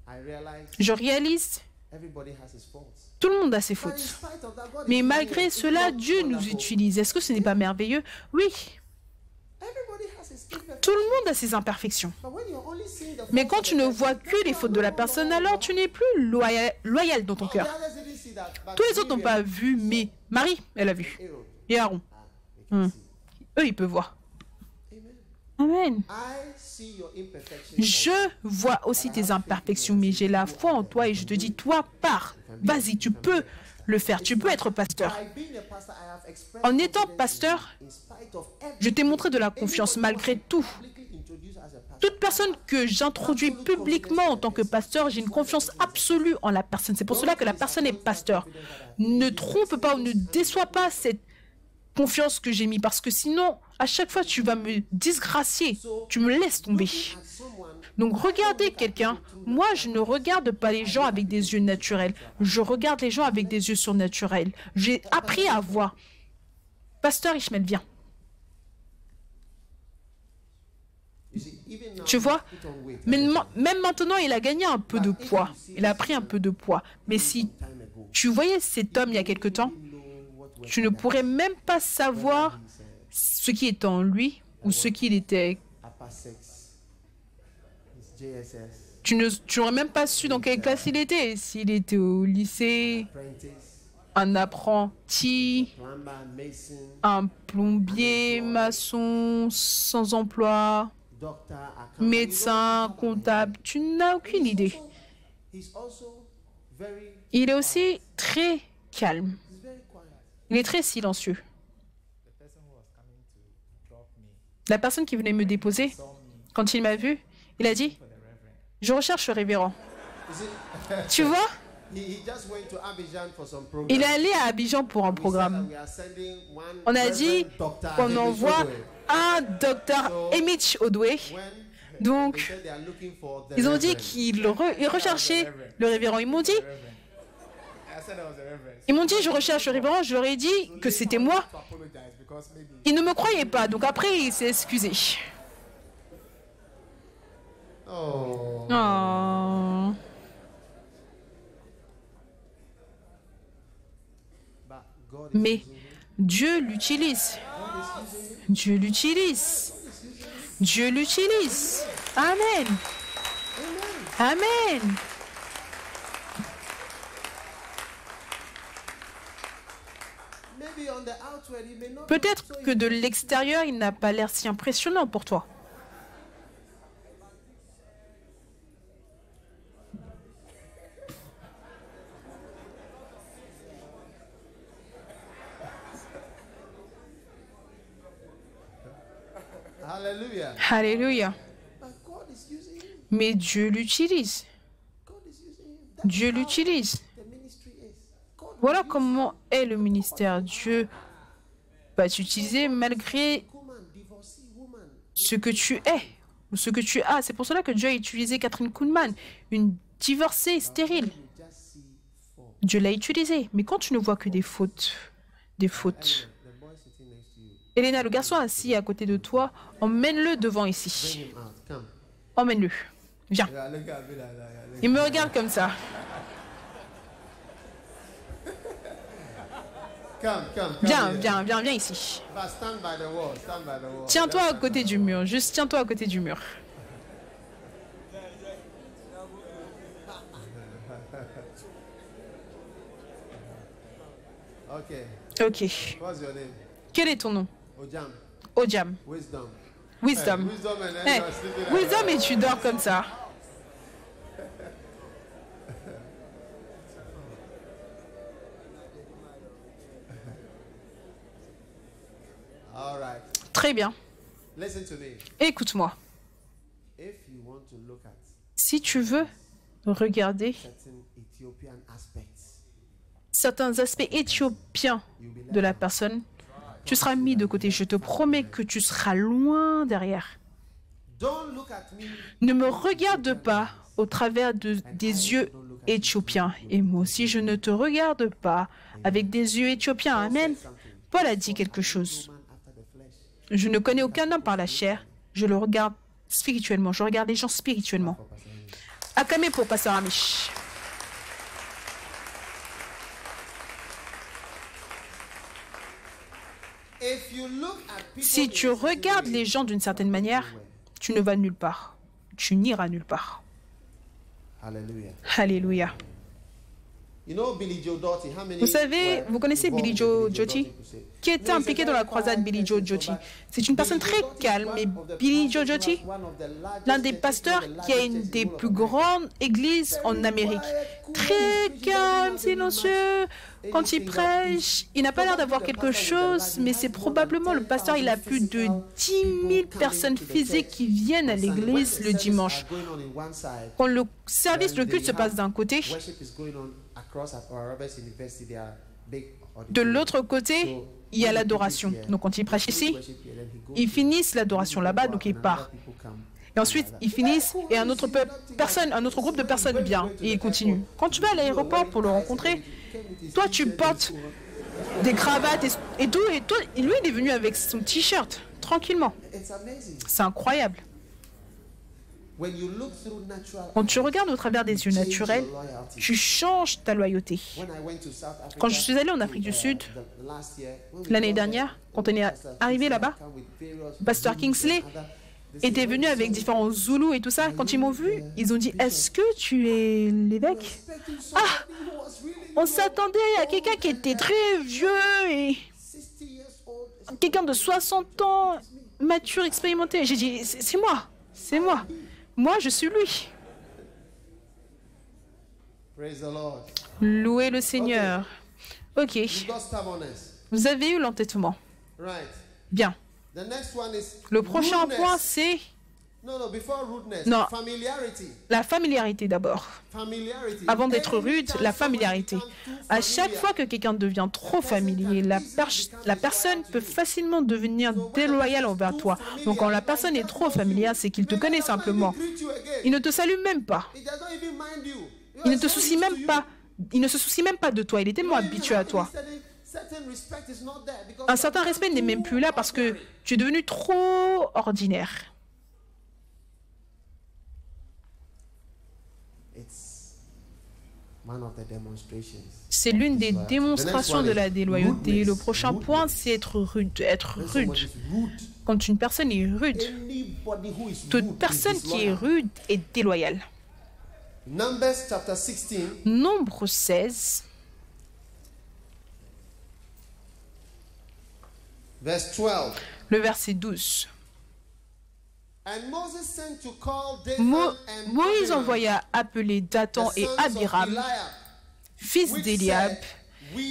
I realize je réalise everybody has his faults. tout le monde a ses But in fautes. spite of that, God Mais is using malgré us. It's cela, not Dieu nous wonderful. utilise. Est-ce que ce n'est pas merveilleux? Oui, Everybody has his imperfections. tout le monde a ses imperfections. But when you're only seeing the Mais faults quand of tu the ne person, vois que les fautes de la personne, alors tu n'es plus loyal dans ton the cœur. others didn't see that, but Tous les autres n'ont Miriam, pas vu, mais Marie, elle a vu. Aaron, Et Aaron, they can see. eux, ils peuvent voir. Amen. Amen. I see your imperfections. Je vois aussi tes imperfections, mais j'ai la foi en toi et je te dis, toi, pars. Vas-y, tu peux le faire. Tu peux être pasteur. By being a pastor, I have expressed En étant confidence pasteur, in spite of je t'ai montré de la confiance malgré tout. publicly introduced as a pastor. Toute personne que j'introduis publiquement en tant que pasteur, j'ai une confiance absolue en la personne. C'est pour cela que la personne est pasteur. Ne trompe pas ou ne déçois pas cette confiance que j'ai mis, parce que sinon, à chaque fois, tu vas me disgracier. Tu me laisses tomber. At someone Donc, regardez quelqu'un. Moi, je ne regarde pas les gens avec des yeux naturels. Je regarde les gens avec des yeux surnaturels. J'ai appris à voir. Pasteur Ishmael, viens. you see, even now, Tu vois, put on weight. même maintenant, il a gagné un peu de poids. Il a pris un peu de poids. Mais si Time ago, tu voyais cet homme il y a quelque temps, you know what was tu ne pourrais même pas savoir ce qui est en lui ou ce qu'il était. upper sex, his JSS, Tu n'aurais même pas su dans quelle classe il était. S'il était au lycée, apprentice, un apprenti, plumber, mason, un plombier, maçon, sans emploi, doctor, accountant. médecin, comptable. Tu n'as aucune idée. He's also very, Il est aussi très calme. he's very quiet. Il est très silencieux. La personne qui venait me déposer, quand il m'a vu, il a dit, je recherche le révérend. You see, Tu vois, he just went to Abidjan for some program. il est allé à Abidjan pour un We said that programme. we are sending one On a dit Reverend Dr. qu'on Hamish envoie Odwe. un docteur Emich Odwe. When Donc, they said they are looking for the ils ont dit Reverend. qu'ils recherchaient le révérend. Ils m'ont dit, je recherche le révérend. Je leur ai dit que c'était moi. Ils ne me croyaient pas. Donc après, il s'est excusé. Oh, Oh. but God is Mais using him. Dieu l'utilise. Dieu l'utilise. Dieu l'utilise. Amen. Amen. Maybe on the outward, he may not Peut-être so que de l'extérieur, il n'a pas l'air si impressionnant pour toi. Hallelujah. Alléluia. But God is using him. Mais Dieu l'utilise. God is using him. That's Dieu how l'utilise. the ministry is. God Voilà will use comment est le ministère. Dieu va t'utiliser malgré woman, divorcee woman. ce que tu es ou ce que tu as. C'est pour cela que Dieu a utilisé Catherine Kuhlman, une divorcée stérile. You just see four. Dieu l'a utilisée. Mais quand tu ne vois que des fautes, The boy sitting next to you. Elena, le garçon assis à côté de toi, emmène-le devant ici. Bring him out. Come. Emmène-le. Viens. Yeah, look at me like that. Yeah, look. Il me regarde comme ça. Come. Viens ici. But stand by the wall. Stand by the wall. Tiens-toi à côté du mur. Juste tiens-toi à côté du mur. Okay. Ok. What's your name? Quel est ton nom? Ojam. Ojam. Wisdom. Wisdom. Wisdom and then Eh, you are sleeping like Wisdom that. et tu dors comme ça. All right. Très bien. Listen to me. Écoute-moi. If you want to look at Si tu veux regarder certain Ethiopian aspects certains aspects éthiopiens de la personne, tu seras mis de côté. Je te promets que tu seras loin derrière. Ne me regarde pas au travers des yeux éthiopiens. Et moi aussi, je ne te regarde pas avec des yeux éthiopiens. Amen. Paul a dit quelque chose. Je ne connais aucun homme par la chair. Je le regarde spirituellement. Je regarde les gens spirituellement. Acclamez pour Pasteur Amish. Si tu regardes les gens d'une certaine manière, tu ne vas nulle part. Tu n'iras nulle part. Alléluia. Vous savez, vous connaissez Billy Joe Joty, qui était impliqué dans la croisade Billy Joe Joty. C'est une personne très calme, mais Billy Joe Joty, l'un des pasteurs qui a une des plus grandes églises en Amérique. Très calme, silencieux. Quand il prêche, il n'a pas l'air d'avoir quelque chose, mais c'est probablement le pasteur. Il a plus de 10 000 personnes physiques qui viennent à l'église le dimanche. Quand le service, le culte se passe d'un côté, de l'autre côté, il y a l'adoration. Donc quand ils prêchent ici, ils finissent l'adoration là-bas, donc ils partent. Et ensuite, ils finissent et un autre groupe de personnes vient et ils continuent. Quand tu vas à l'aéroport pour le rencontrer, toi tu portes des cravates et tout, et toi, lui il est venu avec son t-shirt, tranquillement. C'est incroyable. Quand tu regardes au travers des yeux naturels, tu changes ta loyauté. Quand je suis allé en Afrique du Sud, l'année dernière, quand on est arrivé là-bas, Pasteur Kingsley était venu avec différents Zoulous et tout ça. Quand ils m'ont vu, ils ont dit « Est-ce que tu es l'évêque ?» Ah, on s'attendait à quelqu'un qui était très vieux et quelqu'un de 60 ans, mature, expérimenté. J'ai dit « C'est moi, c'est moi. Moi, je suis lui. » Louez le Seigneur. Ok. Vous avez eu l'entêtement. Bien. Le prochain point, c'est... Non, la familiarité d'abord. Avant d'être rude, la familiarité. À chaque fois que quelqu'un devient trop familier, la personne peut facilement devenir déloyale envers toi. Donc quand la personne est trop familière, c'est qu'il te connaît simplement. Il ne te salue même pas. Il ne te soucie même pas. Il ne se soucie même pas de toi. Il est tellement habitué à toi. Un certain respect n'est même plus là parce que tu es devenu trop ordinaire. C'est l'une des démonstrations de la déloyauté. Le prochain point, c'est être rude. Être rude. Quand une personne est rude, toute personne qui est rude est déloyale. Nombre 16. Le verset 12. Moïse envoya appeler Dathan et Abiram, fils d'Éliab,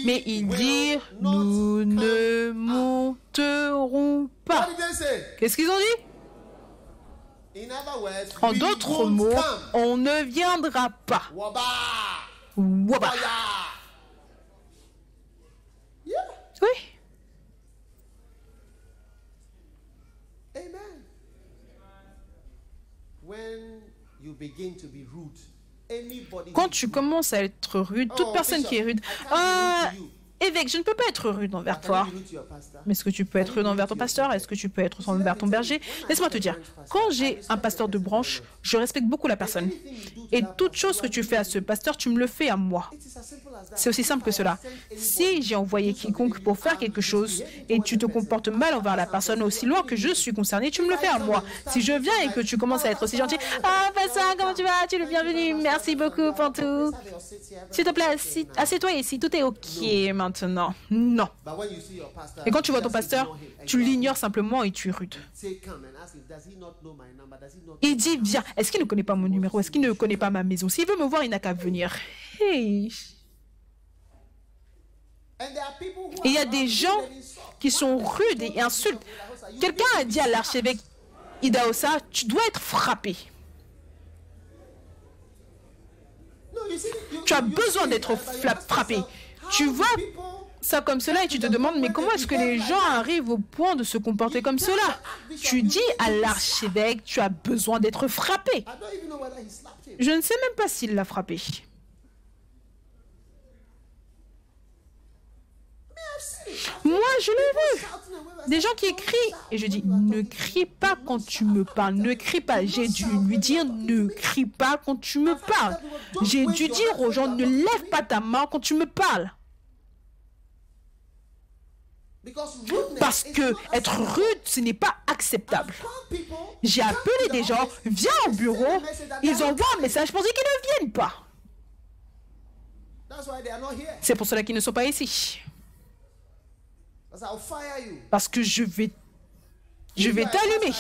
mais ils dirent, nous ne monterons pas. Qu'est-ce qu'ils ont dit? En d'autres mots, on ne viendra pas. Waba. Oui. Quand tu commences à être rude, toute personne qui est rude, évêque, je ne peux pas être rude envers toi. Mais est-ce que tu peux être rude envers ton pasteur? Est-ce que tu peux être rude envers ton berger? Laisse-moi te dire, quand j'ai un pasteur de branche, je respecte beaucoup la personne. Et toute chose que tu fais à ce pasteur, tu me le fais à moi. C'est aussi simple que cela. Si j'ai envoyé quiconque pour faire quelque chose et tu te comportes mal envers la personne, aussi loin que je suis concerné, tu me le fais à moi. Si je viens et que tu commences à être aussi gentil, ah, pasteur, comment tu vas? Tu es le bienvenu. Merci beaucoup pour tout. S'il te plaît, assieds-toi ici. Tout est OK maintenant. Non. Et quand tu vois ton pasteur, tu l'ignores simplement et tu es rude. Il dit, viens. Est-ce qu'il ne connaît pas mon numéro? Est-ce qu'il ne connaît pas ma maison? S'il veut me voir, il n'a qu'à venir. Hey. Et il y a des gens qui sont rudes et insultent. Quelqu'un a dit à l'archevêque Idahosa, tu dois être frappé. Tu as besoin d'être frappé. Tu vois ça comme cela et tu te demandes, mais comment est-ce que les gens arrivent au point de se comporter comme cela? Tu dis à l'archevêque, tu as besoin d'être frappé. Je ne sais même pas s'il l'a frappé. Moi, je l'ai vu. Des gens qui crient. Et je dis, ne crie pas quand tu me parles. Ne crie pas. J'ai dû lui dire, ne crie pas quand tu me parles. J'ai dû dire aux gens, ne lève pas ta main quand tu me parles. Parce que être rude, ce n'est pas acceptable. J'ai appelé des gens, viens au bureau, ils envoient un message pour dire qu'ils ne viennent pas. C'est pour cela qu'ils ne sont pas ici. Parce que je vais t'allumer.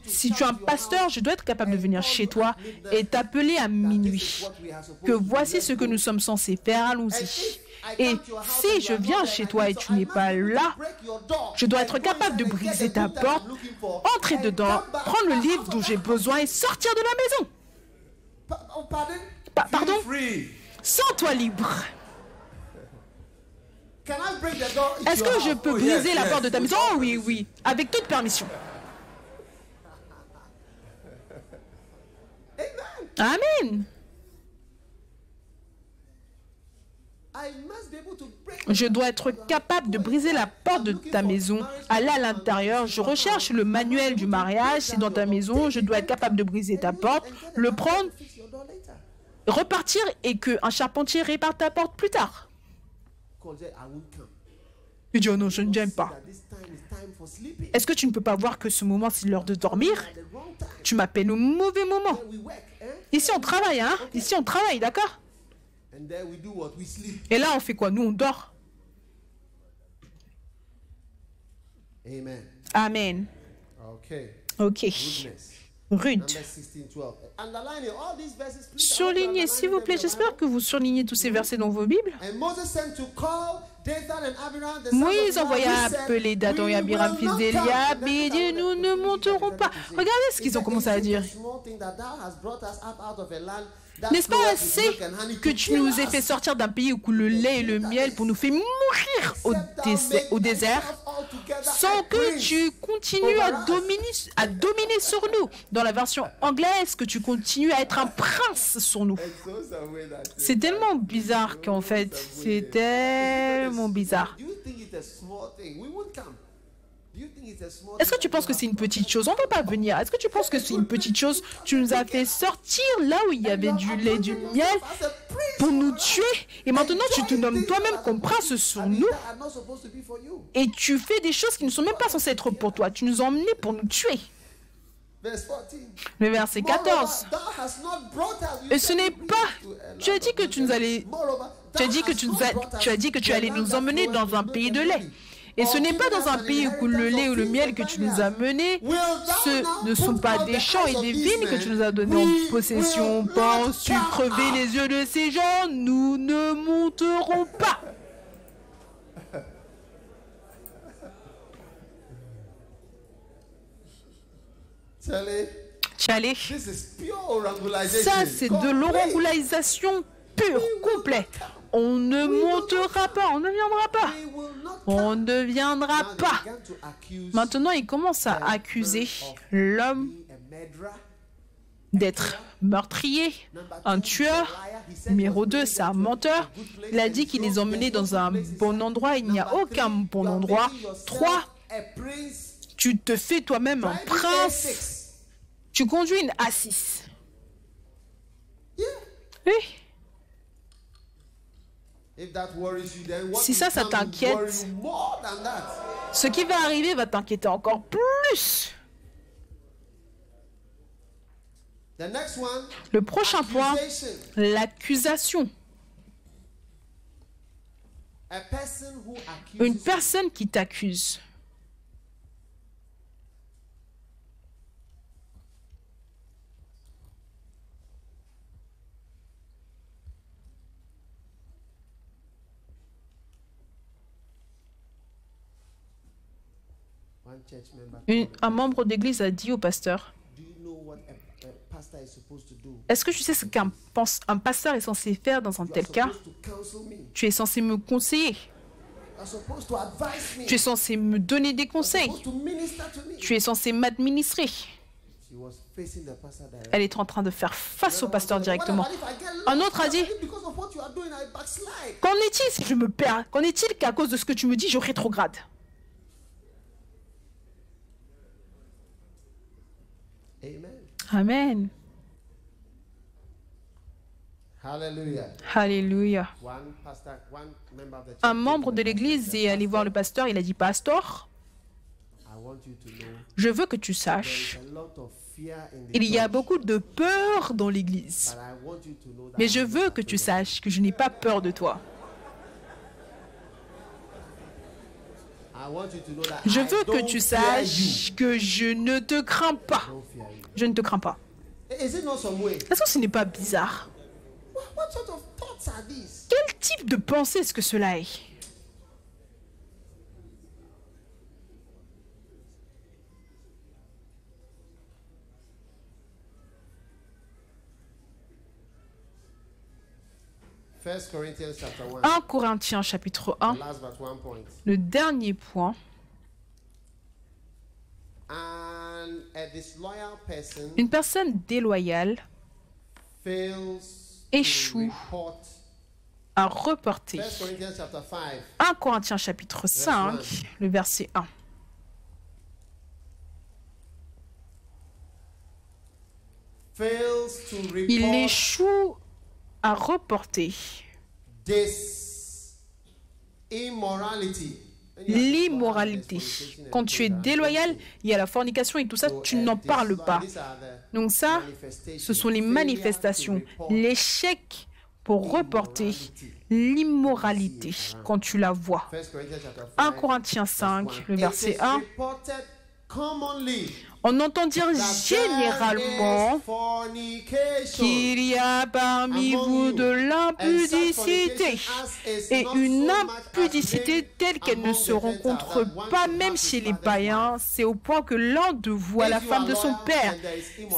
Si tu es un pasteur, je dois être capable de venir chez toi et t'appeler à minuit. Que voici ce que nous sommes censés faire, allons-y. Et si je viens chez toi et tu n'es pas là, je dois être capable de briser ta porte, entrer dedans, prendre le livre dont j'ai besoin et sortir de la maison. Pardon? Sens-toi libre. Est-ce que je peux briser la porte de ta maison? Oh oui, oui, avec toute permission. Amen. Je dois être capable de briser la porte de ta maison, aller à l'intérieur, je recherche le manuel du mariage, c'est dans ta maison, je dois être capable de briser ta porte, le prendre, repartir et qu'un charpentier répare ta porte plus tard. Il dit, oh non, je ne viens pas. Est-ce que tu ne peux pas voir que ce moment, c'est l'heure de dormir? Tu m'appelles au mauvais moment. Ici, on travaille, hein? Ici, on travaille, d'accord? Et là, on fait quoi? Nous, on dort. Amen. Ok. Rude. Surlignez, s'il vous plaît. J'espère que vous surlignez tous ces versets dans vos Bibles. Moïse envoya appeler Dathan et Abiram, fils d'Eliab, et il dit, nous ne monterons pas. Regardez ce qu'ils ont commencé à dire. N'est-ce pas assez que tu nous aies fait sortir d'un pays où coule le lait et le miel pour nous faire mourir au désert sans que tu continues à dominer sur nous? Dans la version anglaise, que tu continues à être un prince sur nous. C'est tellement bizarre qu'en fait, c'est tellement bizarre. Est-ce que tu penses que c'est une petite chose? On ne va pas venir. Est-ce que tu penses que c'est une petite chose? Tu nous as fait sortir là où il y avait du lait, du miel pour nous tuer. Et maintenant, tu te nommes toi-même comme prince sur nous. Et tu fais des choses qui ne sont même pas censées être pour toi. Tu nous as emmenés pour nous tuer. Le verset 14. Et ce n'est pas... Tu as dit que tu nous allais... Tu as dit que tu allais nous emmener dans un pays de lait. Et ce n'est pas dans un pays où coule le lait ou le miel que tu nous as menés. Ce ne sont pas des champs et des vignes que tu nous as donnés en possession. Penses-tu crever les yeux de ces gens? Nous ne monterons pas. Tchalé. Ça, c'est de l'orangulaisation pure, complète. On ne montera pas, on ne viendra pas. On ne viendra pas. Maintenant, il commence à accuser l'homme d'être meurtrier, un tueur. Numéro 2, c'est un menteur. Il a dit qu'il les emmenait dans un bon endroit. Il n'y a aucun bon endroit. 3, tu te fais toi-même un prince. Tu conduis une A6. Oui. Si ça t'inquiète, ce qui va arriver va t'inquiéter encore plus. Le prochain point, l'accusation. Une personne qui t'accuse. Un membre d'église a dit au pasteur, Est-ce que tu sais ce qu'un pasteur est censé faire dans un tel cas? Tu es censé me conseiller. Tu es censé me donner des conseils. Tu es censé m'administrer. Elle est en train de faire face au pasteur directement. Un autre a dit, qu'en est-il si je me perds? Qu'en est-il qu'à cause de ce que tu me dis, je rétrograde? Amen. Alléluia. Un membre de l'église est allé voir le pasteur. Il a dit, pasteur, je veux que tu saches, il y a beaucoup de peur dans l'église. Mais je veux que tu saches que je n'ai pas peur de toi. Je veux que tu saches que je ne te crains pas. Je ne te crains pas. Est-ce que ce n'est pas bizarre? Quel type de pensée est-ce que cela est? First Corinthians chapter 1. 1 Corinthiens chapitre 1, The last but one point. le dernier point. And a disloyal person Une personne déloyale fails échoue to report. à reporter. 1 Corinthians chapter 5. 1 Corinthiens chapitre 5, le verset 1. Fails to Il report échoue à reporter this immorality. l'immoralité. Quand tu es déloyal, il y a la fornication et tout ça, tu n'en parles pas. Donc ça, ce sont les manifestations, l'échec pour reporter l'immoralité quand tu la vois. 1 Corinthiens 5, le verset 1. On entend dire généralement qu'il y a parmi vous de l'impudicité et une impudicité telle qu'elle ne se rencontre pas même chez les païens. C'est au point que l'un de vous a la femme de son père.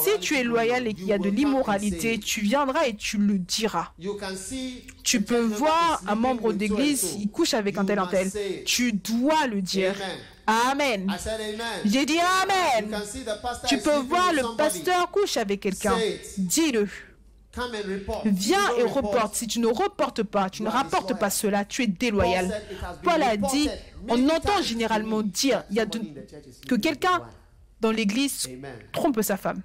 Si tu es loyal et qu'il y a de l'immoralité, tu viendras et tu le diras. Tu peux voir un membre d'église, il couche avec un tel. Tu dois le dire. Amen. J'ai dit Amen. Tu peux voir le pasteur couche avec quelqu'un. Dis-le. Viens et reporte. Si tu ne reportes pas, tu ne rapportes pas cela, tu es déloyal. Paul a dit, on entend généralement dire que quelqu'un dans l'église trompe sa femme.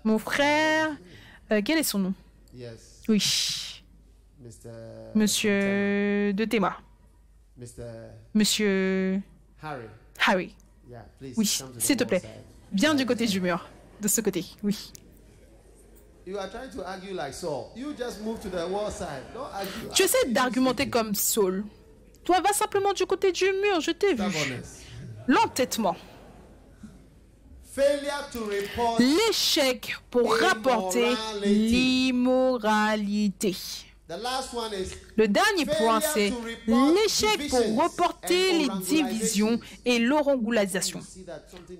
Mon frère, quel est son nom? Oui. Monsieur de Théma. Monsieur Harry. Oui, s'il te plaît. Viens du côté du mur. De ce côté, oui. Tu essaies d'argumenter comme Saul. Toi, va simplement du côté du mur, je t'ai vu. L'entêtement. L'échec pour rapporter l'immoralité. Le dernier point, c'est l'échec pour reporter les divisions et l'orangularisation.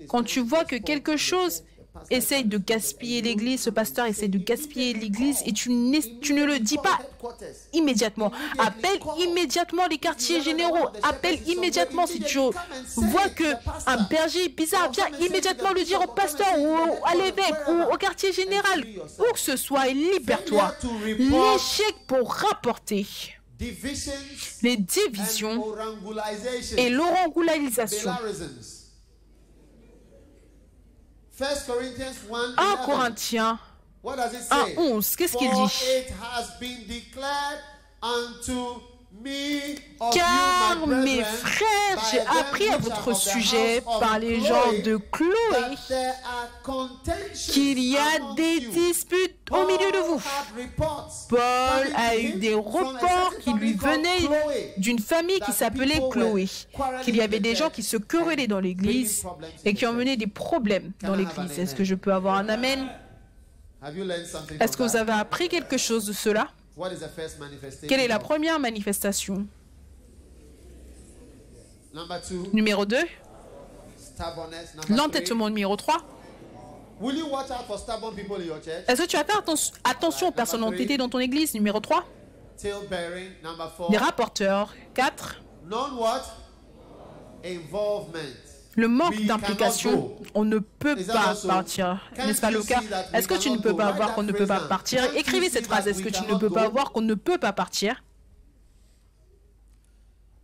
Quand tu vois que quelque chose essaye de gaspiller l'église, ce pasteur essaye de gaspiller l'église et tu ne le dis pas immédiatement. Appelle immédiatement les quartiers généraux. Appelle immédiatement si tu vois qu'un berger est bizarre. Viens immédiatement le dire au pasteur ou à l'évêque ou au quartier général. Où que ce soit, libère-toi. L'échec pour rapporter les divisions et l'orangularisation. 1 Corinthiens 1:11, qu'est-ce qu'il dit? Car mes frères, j'ai appris à votre sujet par les gens de Chloé qu'il y a des disputes au milieu de vous. Paul a eu des reports qui lui venaient d'une famille qui s'appelait Chloé, qu'il y avait des gens qui se querellaient dans l'église et qui ont mené des problèmes dans l'église. Est-ce que je peux avoir un amen? Est-ce que vous avez appris quelque chose de cela? Quelle est la première manifestation? Numéro 2. L'entêtement numéro 3. Will you watch out for stubborn people in your church? Est-ce que tu vas faire attention aux personnes entêtées dans ton église? Numéro 3. Tail-bearing. Number 4. Les rapporteurs. 4. Non-what? Involvement. Le manque We d'implication. cannot go. On ne peut Is that pas also? partir. Can't N'est-ce pas you le cas? see that we Est-ce que tu ne cannot peux go? pas Write voir that qu'on ne peut phrase pas down. partir? Can't you Écrivez see cette phrase. that Est-ce we que tu ne cannot peux pas go? voir qu'on ne peut pas partir?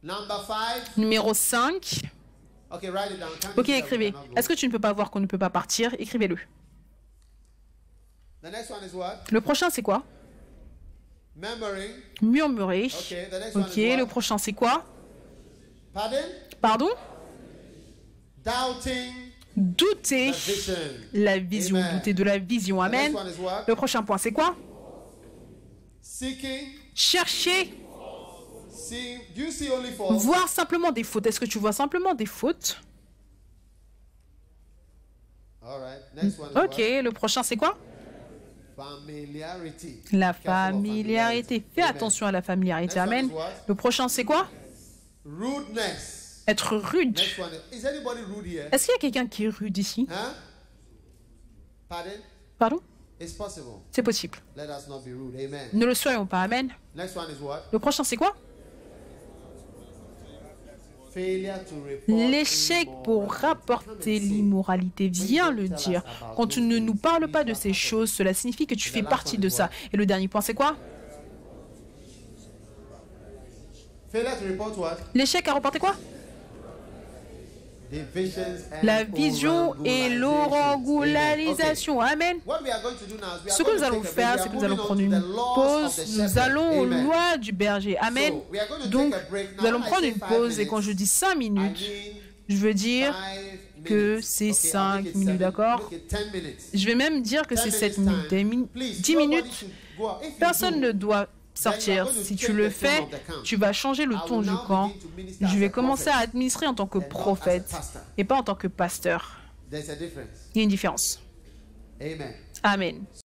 Number 5. Numéro 5. Okay, write it down. Can't you Ok, see that we écrivez. cannot go? Est-ce que tu ne peux pas voir qu'on ne peut pas partir? Écrivez-le. The next one is what? Le prochain, c'est quoi? Murmuring. Murmurer. Okay, the next one Ok, is le what? prochain, c'est quoi? Pardon? Pardon? Doubting Douter the vision. la vision. Amen. Douter de la vision. The Amen. next one is what? Le prochain point, c'est quoi? Seeking. Chercher. Seeing. Do you see only faults? Voir simplement des fautes. Est-ce que tu vois simplement des fautes? All right. Next one is Ok, le prochain, c'est quoi? what? Familiarity. La Careful of familiarité. Fais Amen. attention à la familiarité. Next one Amen. is what? Le prochain, c'est quoi? Rudeness. Être rude. Next one is anybody rude here? Est-ce qu'il y a quelqu'un qui est rude ici? Huh? Pardon? Pardon? It's possible. C'est possible. Let us not be rude. Amen. Ne le soyons pas. Amen. Next one is what? Le prochain, c'est quoi? Failure to report L'échec pour rapporter l'immoralité. Viens le dire. Quand tu ne nous parles pas de ces choses, cela signifie que tu fais partie de ça. Et le dernier point, c'est quoi? Failure to report what? L'échec à rapporter quoi? Divisions and La vision et l'orangularisation. Amen. What we are going to do now is we are Ce que going nous to allons take a faire, break. c'est que We nous are allons moving prendre on une to the laws of the pause. Nous shepherd. allons aux Amen. lois du berger. Amen. So, we are going to Donc, take a break. Now, nous allons when I prendre say une 5 pause et quand je minutes, dis 5 I minutes, mean je veux dire 5 que minutes. c'est Okay, I'll 5 make it minutes, 7. d'accord? Make it 10 minutes. Je vais même dire que 10 c'est 7 minutes minutes. time. Please, 10 nobody minutes, should go out. If you personne do, ne doit sortir. going to Si tu change le the fais, tone of the camp. tu vas changer le I ton will du now camp. begin to minister Je as vais a commencer prophet à administrer en tant que and not as a prophète pastor. et pas en tant que pasteur. There's a difference. Il y a une différence. Amen. Amen.